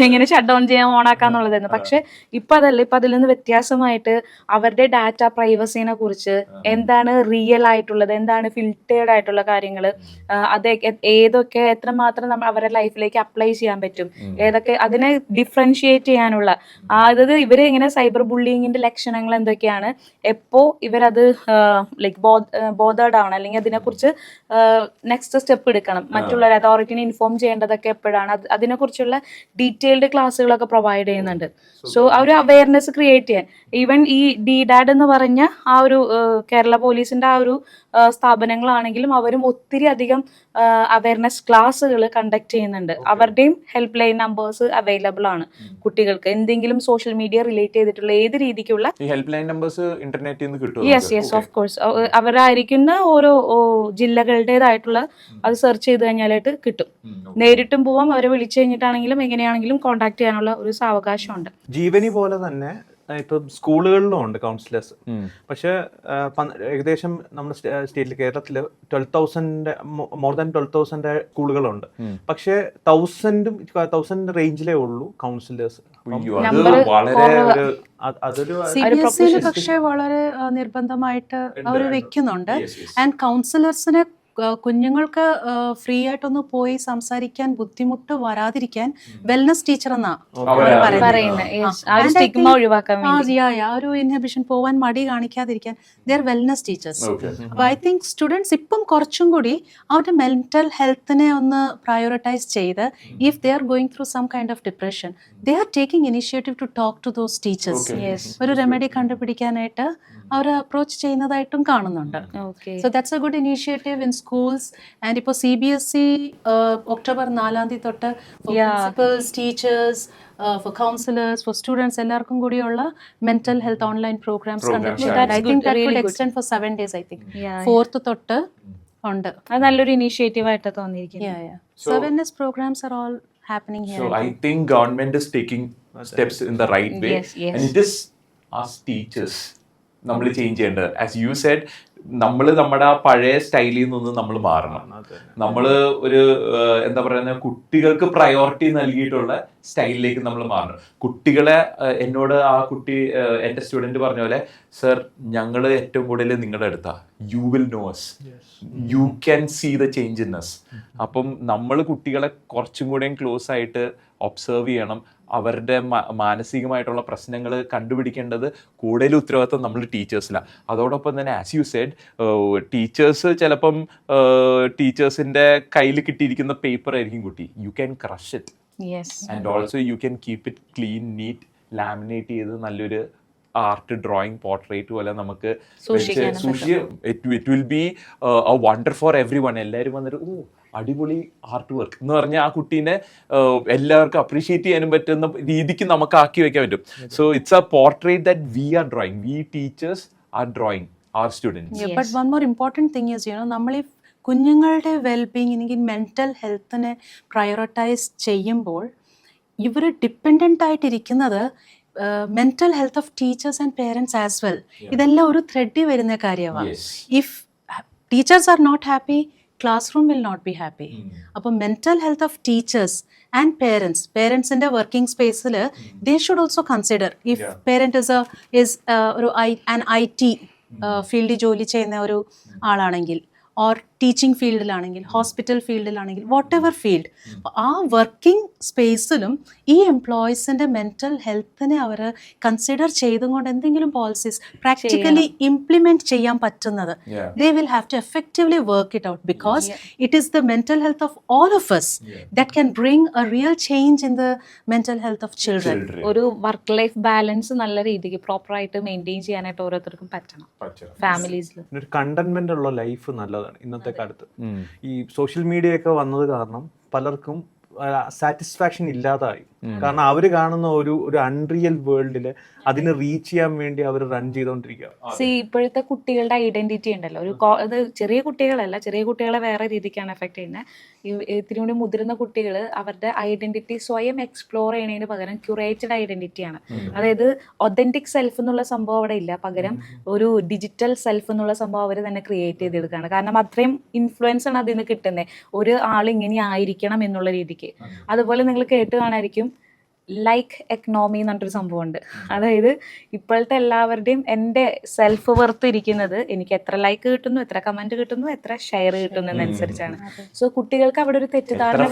എങ്ങനെ ഷട്ട് ഡൗൺ ചെയ്യാൻ ഓൺ ആക്കാന്നുള്ളതായിരുന്നു. പക്ഷെ ഇപ്പൊ അതല്ല, ഇപ്പൊ അതിൽ നിന്ന് വ്യത്യാസമായിട്ട് അവരുടെ ഡാറ്റ പ്രൈവസിനെ കുറിച്ച്, എന്താണ് റിയൽ ആയിട്ടുള്ളത്, എന്താണ് ഫിൽറ്റേർഡ് ആയിട്ടുള്ള കാര്യങ്ങൾ, അത് ഏതൊക്കെ എത്രമാത്രം നമ്മൾ അവരുടെ ലൈഫിലേക്ക് അപ്ലൈ ചെയ്യാൻ പറ്റും, ഏതൊക്കെ അതിനെ ഡിഫറൻഷിയേറ്റ് ചെയ്യാനുള്ള അതായത് ഇവര് ഇങ്ങനെ സൈബർ ബുള്ളിങ്ങിന്റെ ലക്ഷണങ്ങൾ എന്തൊക്കെയാണ്, എപ്പോ ഇവരത് ലൈക്ക് ബോധേർഡ് ആവണം, അല്ലെങ്കിൽ അതിനെക്കുറിച്ച് നെക്സ്റ്റ് സ്റ്റെപ്പ് എടുക്കണം, മറ്റുള്ള അതോറിറ്റിനെ ഇൻഫോം ചെയ്യേണ്ടതൊക്കെ എപ്പോഴാണ്, അതിനെക്കുറിച്ചുള്ള ഡീറ്റെയിൽഡ് ക്ലാസ്സുകളൊക്കെ പ്രൊവൈഡ് ചെയ്യുന്നുണ്ട്. സോ ആ ഒരു അവയർനെസ് ക്രിയേറ്റ് ചെയ്യാൻ ഈവൻ ഈ DDAD എന്ന് പറഞ്ഞ ആ ഒരു കേരള പോലീസിന്റെ ആ ഒരു സ്ഥാപനങ്ങളാണെങ്കിലും അവരും ഒത്തിരി അധികം അവയർനെസ് ക്ലാസ്സുകൾ കണ്ടക്ട് ചെയ്യുന്നുണ്ട്. അവരുടെയും ഹെൽപ്പ് ലൈൻ നമ്പേഴ്സ് അവൈലബിൾ ആണ് കുട്ടികൾക്ക് എന്തെങ്കിലും സോഷ്യൽ മീഡിയ റിലേറ്റ് ചെയ്തിട്ടുള്ള ഏത് രീതിക്കുള്ള ഹെൽപ്പ് ലൈൻ നമ്പേഴ്സ് ഇന്റർനെറ്റിൽ നിന്ന് കിട്ടും. Yes of course. അവരായിരിക്കുന്ന ഓരോ ജില്ലകളുടേതായിട്ടുള്ള അത് സെർച്ച് ചെയ്ത് കഴിഞ്ഞാലായിട്ട് കിട്ടും. നേരിട്ടും പോവാം, അവരെ വിളിച്ചു കഴിഞ്ഞിട്ടാണെങ്കിലും എങ്ങനെയാണെങ്കിലും കോൺടാക്ട് ചെയ്യാനുള്ള ഒരു സാവകാശമുണ്ട്. ജീവനി പോലെ തന്നെ ഇപ്പം സ്കൂളുകളിലും ഉണ്ട് കൗൺസിലേഴ്സ്. പക്ഷെ ഏകദേശം നമ്മുടെ സ്റ്റേറ്റിൽ കേരളത്തിൽ 12,000 മോർ ദാൻ 12,000 സ്കൂളുകളുണ്ട്. പക്ഷെ 1,000 റേഞ്ചിലേ ഉള്ളൂ കൗൺസിലേഴ്സ്. അതൊരു CBSE പക്ഷേ വളരെ നിർബന്ധമായിട്ട് അവർ വെക്കുന്നുണ്ട്. ആൻഡ് കൗൺസിലേഴ്സിനെ കുഞ്ഞുങ്ങൾക്ക് ഫ്രീ ആയിട്ടൊന്ന് പോയി സംസാരിക്കാൻ ബുദ്ധിമുട്ട് വരാതിരിക്കാൻ വെൽനസ് ടീച്ചർ എന്നാ ഒരു ഇൻഹിബിഷൻ പോവാൻ മടി കാണിക്കാതിരിക്കാൻ ദർ വെൽനസ് ടീച്ചേഴ്സ്. അപ്പൊ ഐ തിങ്ക് സ്റ്റുഡൻസ് ഇപ്പം കുറച്ചും കൂടി അവരുടെ മെന്റൽ ഹെൽത്തിനെ ഒന്ന് പ്രയോറിറ്റൈസ് ചെയ്ത് if they are going through some kind of depression they are taking initiative to talk to those teachers. ഒരു റെമഡി കണ്ടുപിടിക്കാനായിട്ട് അവർ അപ്രോച്ച് ചെയ്യുന്നതായിട്ടും കാണുന്നുണ്ട്. So that's a good initiative in schools. And ഇപ്പോൾ CBSE ഒക്ടോബർ 4 തൊട്ട് principals, teachers, for counsellors, for students എല്ലാവർക്കും കൂടിയുള്ള mental health online programmes conduct. I think that would extend for 7 days. I think 4th തൊട്ട് ഉണ്ട്. അത് നല്ലൊരു initiative ആയിട്ട് തോന്നിയിരിക്കുന്നു. So awareness programs are all happening here. So I think government is taking steps in the right way. Yes. And it is us teachers നമ്മൾ change ചെയ്യേണ്ടത്. As you said, നമ്മൾ നമ്മുടെ ആ പഴയ സ്റ്റൈലിൽ നിന്ന് നമ്മൾ മാറണം. നമ്മൾ ഒരു എന്താ പറയുക, കുട്ടികൾക്ക് പ്രയോറിറ്റി നൽകിയിട്ടുള്ള സ്റ്റൈലിലേക്ക് നമ്മൾ മാറണം. കുട്ടികളെ എന്നോട് ആ കുട്ടി, എൻ്റെ സ്റ്റുഡൻറ് പറഞ്ഞ പോലെ, സർ ഞങ്ങൾ ഏറ്റവും കൂടുതൽ നിങ്ങളുടെ അടുത്താ, you will know us, you can see the change in us. അപ്പം നമ്മൾ കുട്ടികളെ കുറച്ചും കൂടെയും ക്ലോസ് ആയിട്ട് ഒബ്സർവ് ചെയ്യണം. അവരുടെ മാനസികമായിട്ടുള്ള പ്രശ്നങ്ങൾ കണ്ടുപിടിക്കേണ്ടത് കൂടുതൽ ഉത്തരവാദിത്വം നമ്മൾ ടീച്ചേഴ്സിലാണ്. അതോടൊപ്പം തന്നെ ആസ് യു സെഡ്, ടീച്ചേഴ്സ് ചിലപ്പം ടീച്ചേഴ്സിൻ്റെ കയ്യിൽ കിട്ടിയിരിക്കുന്ന പേപ്പർ ആയിരിക്കും കുട്ടി, you can crush it and also you can keep it clean, neat, laminate ചെയ്ത് നല്ലൊരു ആർട്ട്, ഡ്രോയിങ്, പോർട്രേറ്റ് പോലെ നമുക്ക് it will be a wonder for everyone. എല്ലാവരും വന്നിട്ട് ഓ അടിപൊളി ആർട്ട് വർക്ക് എന്ന് പറഞ്ഞാൽ ആ കുട്ടീനെ എല്ലാവർക്കും അപ്രീഷിയേറ്റ് ചെയ്യാനും പറ്റുന്ന രീതിക്ക് നമുക്ക് ആക്കി വെക്കാൻ പറ്റും. So it's a portrait that we are drawing, we teachers are drawing our students. But one more important thing is നമ്മൾ ഈ കുഞ്ഞുങ്ങളുടെ വെൽബീങ് അല്ലെങ്കിൽ മെൻ്റൽ ഹെൽത്തിനെ പ്രയോറിറ്റൈസ് ചെയ്യുമ്പോൾ ഇവർ ഡിപ്പെൻഡൻ്റ് ആയിട്ടിരിക്കുന്നത് mental health of teachers and parents as well. ഇതെല്ലാം ഒരു ത്രെഡിൽ വരുന്ന കാര്യമാണ്. If teachers are not happy, classroom will not be happy. അപ്പോൾ mental health of teachers and പേരൻസിൻ്റെ വർക്കിംഗ് സ്പേസിൽ they should also consider. If parent is ഒരു IT ഫീൽഡിൽ ജോലി ചെയ്യുന്ന ഒരു ആളാണെങ്കിൽ, ഓർ ടീച്ചിങ് ഫീൽഡിലാണെങ്കിൽ, ഹോസ്പിറ്റൽ ഫീൽഡിലാണെങ്കിൽ, വാട്ട് എവർ ഫീൽഡ്, ആ വർക്കിംഗ് സ്പേസിലും ഈ എംപ്ലോയീസിൻ്റെ മെൻ്റൽ ഹെൽത്തിനെ അവർ കൺസിഡർ ചെയ്തുകൊണ്ട് എന്തെങ്കിലും പോളിസീസ് പ്രാക്ടിക്കലി ഇംപ്ലിമെൻറ്റ് ചെയ്യാൻ പറ്റുന്നത്, they will have to effectively work it out, because it is the mental health of all of us that can bring a real change in the mental health of children. ഒരു work life balance നല്ല രീതിക്ക് പ്രോപ്പറായിട്ട് maintain ചെയ്യാനായിട്ട് ഓരോരുത്തർക്കും പറ്റണം ഫാമിലീസിൽ. ഒരു contentment ഉള്ള life നല്ലതാണ് ഇന്നത്തെ കാലത്ത്. ഈ സോഷ്യൽ മീഡിയ ഒക്കെ വന്നത് കാരണം പലർക്കും സാറ്റിസ്ഫാക്ഷൻ ഇല്ലാതായി. കാരണം അവര് കാണുന്ന ഒരു അൺറിയൽ വേൾഡില് അതിന് റീച്ച് ചെയ്യാൻ വേണ്ടി അവർ റൺ ചെയ്തോണ്ടിരിക്കുക. ഇപ്പോഴത്തെ കുട്ടികളുടെ ഐഡന്റിറ്റി ഉണ്ടല്ലോ, അത് ചെറിയ കുട്ടികളല്ല, ചെറിയ കുട്ടികളെ വേറെ രീതിക്കാണ് എഫക്ട് ചെയ്യുന്നത്. ഇത്തിരി കൂടി മുതിർന്ന കുട്ടികൾ അവരുടെ ഐഡന്റിറ്റി സ്വയം എക്സ്പ്ലോർ ചെയ്യണതിന് പകരം ക്യൂറേറ്റഡ് ഐഡന്റിറ്റിയാണ്. അതായത് ഒതന്റിക് സെൽഫ് എന്നുള്ള സംഭവം അവിടെ ഇല്ല, പകരം ഒരു ഡിജിറ്റൽ സെൽഫ് എന്നുള്ള സംഭവം അവർ തന്നെ ക്രിയേറ്റ് ചെയ്തെടുക്കുകയാണ്. കാരണം അത്രയും ഇൻഫ്ലുവൻസ് ആണ് അതിൽ നിന്ന് കിട്ടുന്നത്, ഒരു ആൾ ഇങ്ങനെ ആയിരിക്കണം എന്നുള്ള രീതിക്ക്. അതുപോലെ നിങ്ങൾ കേട്ട് കാണായിരിക്കും ലൈക്ക് എക്കണോമി എന്ന് പറഞ്ഞൊരു സംഭവമുണ്ട്. അതായത് ഇപ്പോഴത്തെ എല്ലാവരുടെയും എൻ്റെ സെൽഫ് വർത്ത് ഇരിക്കുന്നത് എനിക്ക് എത്ര ലൈക്ക് കിട്ടുന്നു, എത്ര കമന്റ് കിട്ടുന്നു, എത്ര ഷെയർ കിട്ടുന്നു എന്നനുസരിച്ചാണ്. സോ കുട്ടികൾക്ക് അവിടെ ഒരു തെറ്റിദ്ധാരണ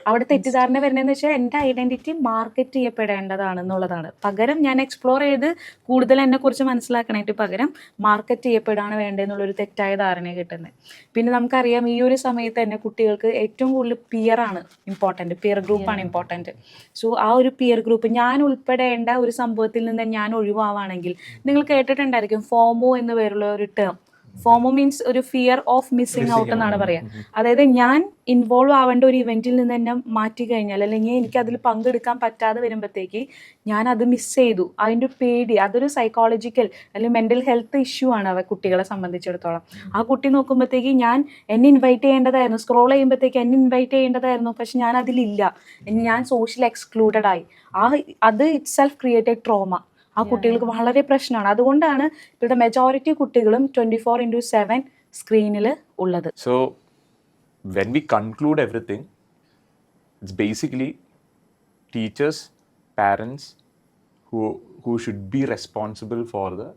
അവിടെ തെറ്റിദ്ധാരണ വരുന്നതെന്ന് വെച്ചാൽ എൻ്റെ ഐഡന്റിറ്റി മാർക്കറ്റ് ചെയ്യപ്പെടേണ്ടതാണെന്നുള്ളതാണ്. പകരം ഞാൻ എക്സ്പ്ലോർ ചെയ്ത് കൂടുതൽ എന്നെ കുറിച്ച് മനസ്സിലാക്കണേറ്റ് പകരം മാർക്കറ്റ് ചെയ്യപ്പെടാണ് വേണ്ടതെന്നുള്ളൊരു തെറ്റായ ധാരണ കിട്ടുന്നത്. പിന്നെ നമുക്കറിയാം ഈ ഒരു സമയത്ത് തന്നെ കുട്ടികൾക്ക് ഏറ്റവും കൂടുതൽ പിയറാണ് ഇമ്പോർട്ടൻറ്റ്, പിയർ ഗ്രൂപ്പാണ് ഇമ്പോർട്ടൻറ്റ്. സോ ആ ഒരു പിയർ ഗ്രൂപ്പ്, ഞാൻ ഉൾപ്പെടേണ്ട ഒരു സംഭവത്തിൽ നിന്ന് ഞാൻ ഒഴിവാവാണെങ്കിൽ, നിങ്ങൾ കേട്ടിട്ടുണ്ടായിരിക്കും ഫോമോ എന്ന് പേരുള്ള ഒരു ടേം. ഫോമോ മീൻസ് ഒരു ഫിയർ ഓഫ് മിസ്സിങ് ഔട്ട് എന്നാണ് പറയുക. അതായത് ഞാൻ ഇൻവോൾവ് ആവേണ്ട ഒരു ഇവന്റിൽ നിന്ന് തന്നെ മാറ്റി കഴിഞ്ഞാൽ, അല്ലെങ്കിൽ എനിക്ക് അതിൽ പങ്കെടുക്കാൻ പറ്റാതെ വരുമ്പോഴത്തേക്ക് ഞാൻ അത് മിസ് ചെയ്തു, അതിൻ്റെ പേടി, അതൊരു സൈക്കോളജിക്കൽ അല്ലെങ്കിൽ മെൻ്റൽ ഹെൽത്ത് ഇഷ്യൂ ആണ് കുട്ടികളെ സംബന്ധിച്ചിടത്തോളം. ആ കുട്ടി നോക്കുമ്പോഴത്തേക്ക് എന്നെ ഇൻവൈറ്റ് ചെയ്യേണ്ടതായിരുന്നു, സ്ക്രോൾ ചെയ്യുമ്പോഴത്തേക്ക് എന്നെ ഇൻവൈറ്റ് ചെയ്യേണ്ടതായിരുന്നു, പക്ഷെ ഞാൻ അതിലില്ല, ഞാൻ സോഷ്യൽ എക്സ്ക്ലൂഡഡ് ആയി. അത് ഇറ്റ് സെൽഫ് ക്രിയേറ്റഡ് ട്രോമ ആ കുട്ടികൾക്ക് വളരെ പ്രശ്നമാണ്. അതുകൊണ്ടാണ് ഇപ്പോഴത്തെ മെജോറിറ്റി കുട്ടികളും 24/7 സ്ക്രീനിൽ ഉള്ളത്. So when we conclude everything, it's basically teachers, parents who should be responsible for the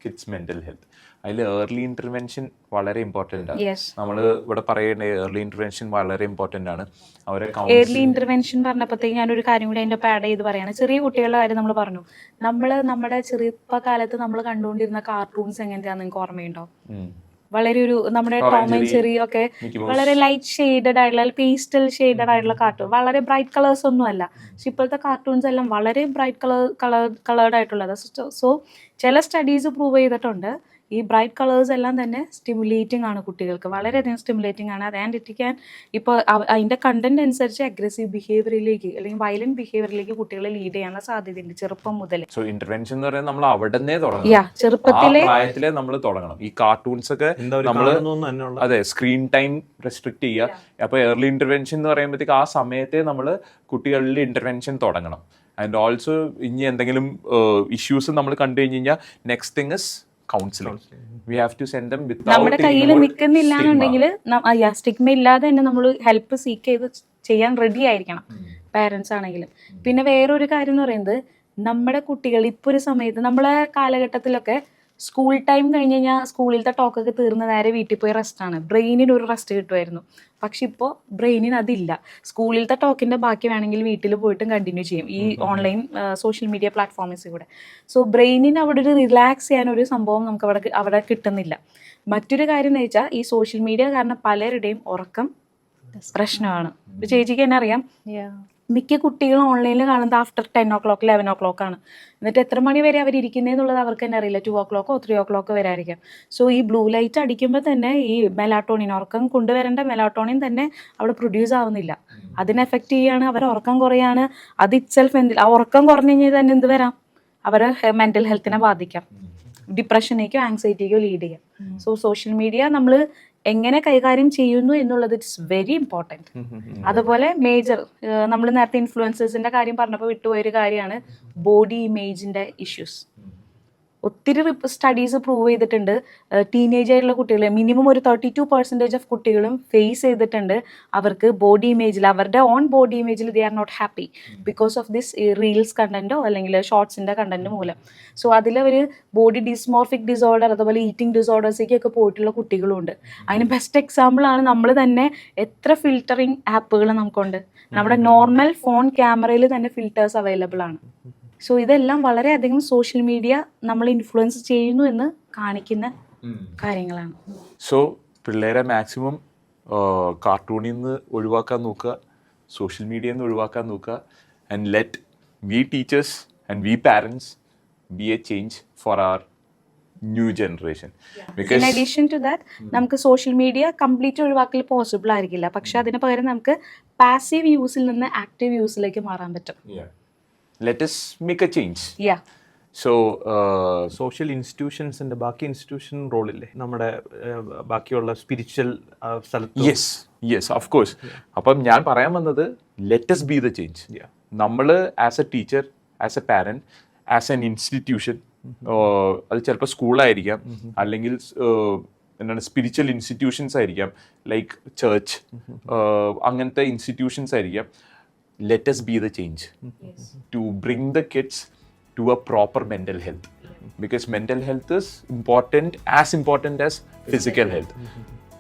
kids' mental health. അതിൽ ഏർലി ഇൻ്റർവെൻഷൻ വളരെ ഇമ്പോർട്ടൻ്റ് ആണ്. നമ്മൾ ഇവിടെ പറയേണ്ട ഏർലി ഇൻ്റർവെൻഷൻ വളരെ ഇമ്പോർട്ടൻ്റ് ആണ്. അവരെ ഏർലി ഇൻ്റർവെൻഷൻ പറഞ്ഞപ്പോഴത്തേക്ക് ഞാനൊരു കാര്യം കൂടി അതിൻ്റെ ആഡ് ചെയ്ത് പറയുകയാണ്. ചെറിയ കുട്ടികളുടെ കാര്യം നമ്മൾ പറഞ്ഞു. നമ്മുടെ ചെറുപ്പകാലത്ത് നമ്മൾ കണ്ടുകൊണ്ടിരുന്ന കാർട്ടൂൺസ് എങ്ങനെയാണെന്ന് നിങ്ങൾക്ക് ഓർമ്മയുണ്ടോ? വളരെ ഒരു നമ്മുടെ ടോം ആൻഡ് ജെറി ഒക്കെ വളരെ ലൈറ്റ് ഷെയ്ഡഡ് ആയിട്ടുള്ള, പേസ്റ്റൽ ഷെയ്ഡഡ് ആയിട്ടുള്ള കാർട്ടൂൺ, വളരെ ബ്രൈറ്റ് കളേഴ്സ് ഒന്നും അല്ല. പക്ഷെ ഇപ്പോഴത്തെ കാർട്ടൂൺസ് എല്ലാം വളരെ ബ്രൈറ്റ് കളേർഡ് ആയിട്ടുള്ളത്. സോ ചില സ്റ്റഡീസ് പ്രൂവ് ചെയ്തിട്ടുണ്ട് ഈ ബ്രൈറ്റ് കളേഴ്സ് എല്ലാം തന്നെ സ്റ്റിമുലേറ്റിംഗ് ആണ് കുട്ടികൾക്ക്, വളരെയധികം സ്റ്റിമുലേറ്റിംഗ് ആണ്. ആൻഡ് ഇറ്റ് ക്യാൻ ഇപ്പോൾ അതിൻ്റെ കണ്ടന്റ് അനുസരിച്ച് അഗ്രസീവ് ബിഹേവിയറിലേക്ക് അല്ലെങ്കിൽ വയലന്റ് ബിഹേവിയറിലേക്ക് കുട്ടികളെ ലീഡ് ചെയ്യാനുള്ള സാധ്യതയുണ്ട് ചെറുപ്പം മുതൽ. സോ ഇന്റർവെൻഷൻ എന്ന് പറയുന്നത് നമ്മൾ അവിടെ ചെറുപ്പത്തിലെ പ്രായത്തിലെ നമ്മൾ തുടങ്ങണം. ഈ കാർട്ടൂൺസ് ഒക്കെ നമ്മൾ അതെ സ്ക്രീൻ ടൈം റെസ്ട്രിക്ട് ചെയ്യുക. അപ്പോൾ ഏർലി ഇന്റർവെൻഷൻ എന്ന് പറയുമ്പോഴത്തേക്ക് ആ സമയത്തെ നമ്മൾ കുട്ടികളിൽ ഇന്റർവെൻഷൻ തുടങ്ങണം. ആൻഡ് ഓൾസോ ഇനി എന്തെങ്കിലും ഇഷ്യൂസ് നമ്മൾ കണ്ടു കഴിഞ്ഞ് കഴിഞ്ഞാൽ next thing is counselling. We have to send them നമ്മുടെ കയ്യിൽ നിൽക്കുന്നില്ല എന്നുണ്ടെങ്കിൽ സ്റ്റിഗ്മ ഇല്ലാതെ തന്നെ നമ്മൾ ഹെൽപ്പ് സീക്ക് ചെയ്ത് ചെയ്യാൻ റെഡി ആയിരിക്കണം, പാരൻസ് ആണെങ്കിലും. പിന്നെ വേറൊരു കാര്യം എന്ന് പറയുന്നത്, നമ്മുടെ കുട്ടികൾ ഇപ്പോൾ ഒരു സമയത്ത് നമ്മളെ കാലഘട്ടത്തിലൊക്കെ സ്കൂൾ ടൈം കഴിഞ്ഞ് കഴിഞ്ഞാൽ സ്കൂളിലത്തെ ടോക്കൊക്കെ തീർന്ന് നേരെ വീട്ടിൽ പോയി റെസ്റ്റാണ്, ബ്രെയിനിന് ഒരു റെസ്റ്റ് കിട്ടുമായിരുന്നു. പക്ഷെ ഇപ്പോൾ ബ്രെയിനിന് അതില്ല. സ്കൂളിലത്തെ ടോക്കിൻ്റെ ബാക്കി വേണമെങ്കിൽ വീട്ടിൽ പോയിട്ടും കണ്ടിന്യൂ ചെയ്യും ഈ ഓൺലൈൻ സോഷ്യൽ മീഡിയ പ്ലാറ്റ്ഫോംസിൽ കൂടെ. സോ ബ്രെയിനിന് അവിടെ ഒരു റിലാക്സ് ചെയ്യാൻ ഒരു സംഭവം നമുക്ക് അവിടെ കിട്ടുന്നില്ല. മറ്റൊരു കാര്യം എന്ന് വെച്ചാൽ ഈ സോഷ്യൽ മീഡിയ കാരണം പലരുടെയും ഉറക്കം പ്രശ്നമാണ്. ചേച്ചിക്ക് തന്നെ അറിയാം, മിക്ക കുട്ടികളും ഓൺലൈനിൽ കാണുന്നത് ആഫ്റ്റർ 10 o'clock 11 o'clock ആണ്. എന്നിട്ട് എത്ര മണി വരെ അവർ ഇരിക്കുന്നതെന്നുള്ളത് അവർക്ക് തന്നെ അറിയില്ല. 2 o'clock 3 o'clock വരെ ആയിരിക്കാം. സോ ഈ ബ്ലൂ ലൈറ്റ് അടിക്കുമ്പോൾ തന്നെ ഈ മെലാട്ടോണിൻ, ഉറക്കം കൊണ്ടുവരേണ്ട മെലാട്ടോണിൻ തന്നെ അവിടെ പ്രൊഡ്യൂസ് ആവുന്നില്ല. അതിനെ എഫക്റ്റ് ചെയ്യാണ്, അവരെ ഉറക്കം കുറയാണ്. അത് ഇറ്റ്സെൽഫ് ആ ഉറക്കം കുറഞ്ഞു കഴിഞ്ഞാൽ തന്നെ എന്ത് വരാം, അവരെ മെൻ്റൽ ഹെൽത്തിനെ ബാധിക്കാം, ഡിപ്രഷനേക്കോ ആങ്സൈറ്റിക്കോ ലീഡ് ചെയ്യാം. സോ സോഷ്യൽ മീഡിയ നമ്മൾ എങ്ങനെ കൈകാര്യം ചെയ്യുന്നു എന്നുള്ളത് ഇറ്റ്സ് വെരി ഇമ്പോർട്ടൻറ്റ്. അതുപോലെ മേജർ നമ്മൾ നേരത്തെ ഇൻഫ്ലുവൻസേഴ്സിൻ്റെ കാര്യം പറഞ്ഞപ്പോൾ വിട്ടുപോയൊരു കാര്യമാണ് ബോഡി ഇമേജിൻ്റെ ഇഷ്യൂസ്. ഒത്തിരി സ്റ്റഡീസ് പ്രൂവ് ചെയ്തിട്ടുണ്ട്, ടീനേജ് ആയിട്ടുള്ള കുട്ടികൾ മിനിമം ഒരു 32% ഓഫ് കുട്ടികളും ഫേസ് ചെയ്തിട്ടുണ്ട് അവർക്ക് ബോഡി ഇമേജിൽ, അവരുടെ ഓൺ ബോഡി ഇമേജിൽ they are not happy because of this reels കണ്ടന്റോ അല്ലെങ്കിൽ ഷോർട്സിൻ്റെ കണ്ടന്റ് മൂലം. സോ അതിലവർ ബോഡി ഡിസ്മോർഫിക് ഡിസോർഡർ അതുപോലെ ഈറ്റിംഗ് ഡിസോർഡേഴ്സിലേക്കൊക്കെ പോയിട്ടുള്ള കുട്ടികളുമുണ്ട്. അതിന് ബെസ്റ്റ് എക്സാമ്പിളാണ് നമ്മൾ തന്നെ എത്ര ഫിൽറ്ററിങ് ആപ്പുകൾ നമുക്കുണ്ട്. നമ്മുടെ നോർമൽ ഫോൺ ക്യാമറയിൽ തന്നെ ഫിൽറ്റേഴ്സ് അവൈലബിൾ ആണ്. സോ ഇതെല്ലാം വളരെയധികം സോഷ്യൽ മീഡിയ നമ്മൾ ഇൻഫ്ലുവൻസ് ചെയ്യുന്നു എന്ന് കാണിക്കുന്ന കാര്യങ്ങളാണ്. സോ പിള്ളേരെ മാക്സിമം കാർട്ടൂണിൽ നിന്ന് ഒഴിവാക്കാൻ നോക്കുക, സോഷ്യൽ മീഡിയയിൽ നിന്ന് ഒഴിവാക്കാൻ നോക്കുക. And let we teachers and we parents be a change for our new generation. In addition to that നമുക്ക് സോഷ്യൽ മീഡിയ കംപ്ലീറ്റ് ഒഴിവാക്കൽ പോസിബിൾ ആയിരിക്കില്ല, പക്ഷെ അതിന് പകരം നമുക്ക് പാസീവ് യൂസിൽ നിന്ന് ആക്റ്റീവ് യൂസിലേക്ക് മാറാൻ പറ്റും. Let us make a change. Yeah. So, social ഇൻസ്റ്റിറ്റ്യൂഷൻസിന്റെ ബാക്കി ഇൻസ്റ്റിറ്റ്യൂഷൻ റോളില്ലേ നമ്മുടെ ബാക്കിയുള്ള സ്പിരിച്വൽ സ്ഥലത്ത്? Yes of course. അപ്പം ഞാൻ പറയാൻ വന്നത് let us be the change. നമ്മൾ as a teacher, as a parent, as an institution, അത് ചിലപ്പോൾ സ്കൂളായിരിക്കാം, അല്ലെങ്കിൽ എന്താണ് സ്പിരിച്വൽ ഇൻസ്റ്റിറ്റ്യൂഷൻസ് ആയിരിക്കാം, ലൈക്ക് ചർച്ച്, അങ്ങനത്തെ ഇൻസ്റ്റിറ്റ്യൂഷൻസ് ആയിരിക്കാം. Let us be the change to bring the kids to a proper mental health, because mental health is important as physical health,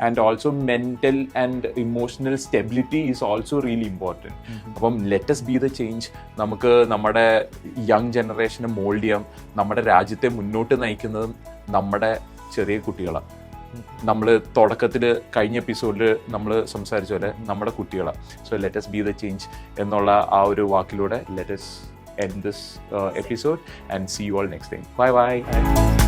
and also mental and emotional stability is also really important. അപ്പം let us be the change. നമുക്ക് നമ്മുടെ young ജനറേഷനെ mould ചെയ്യാം. നമ്മുടെ രാജ്യത്തെ മുന്നോട്ട് നയിക്കുന്നത് നമ്മുടെ ചെറിയ കുട്ടികളാണ്. നമ്മൾ തുടക്കത്തിൽ കഴിഞ്ഞ എപ്പിസോഡിൽ നമ്മൾ സംസാരിച്ച പോലെ നമ്മുടെ കുട്ടികളാണ്. So let us be the change എന്നുള്ള ആ ഒരു വാക്കിലൂടെ let us end this episode and see you all next time. Bye bye.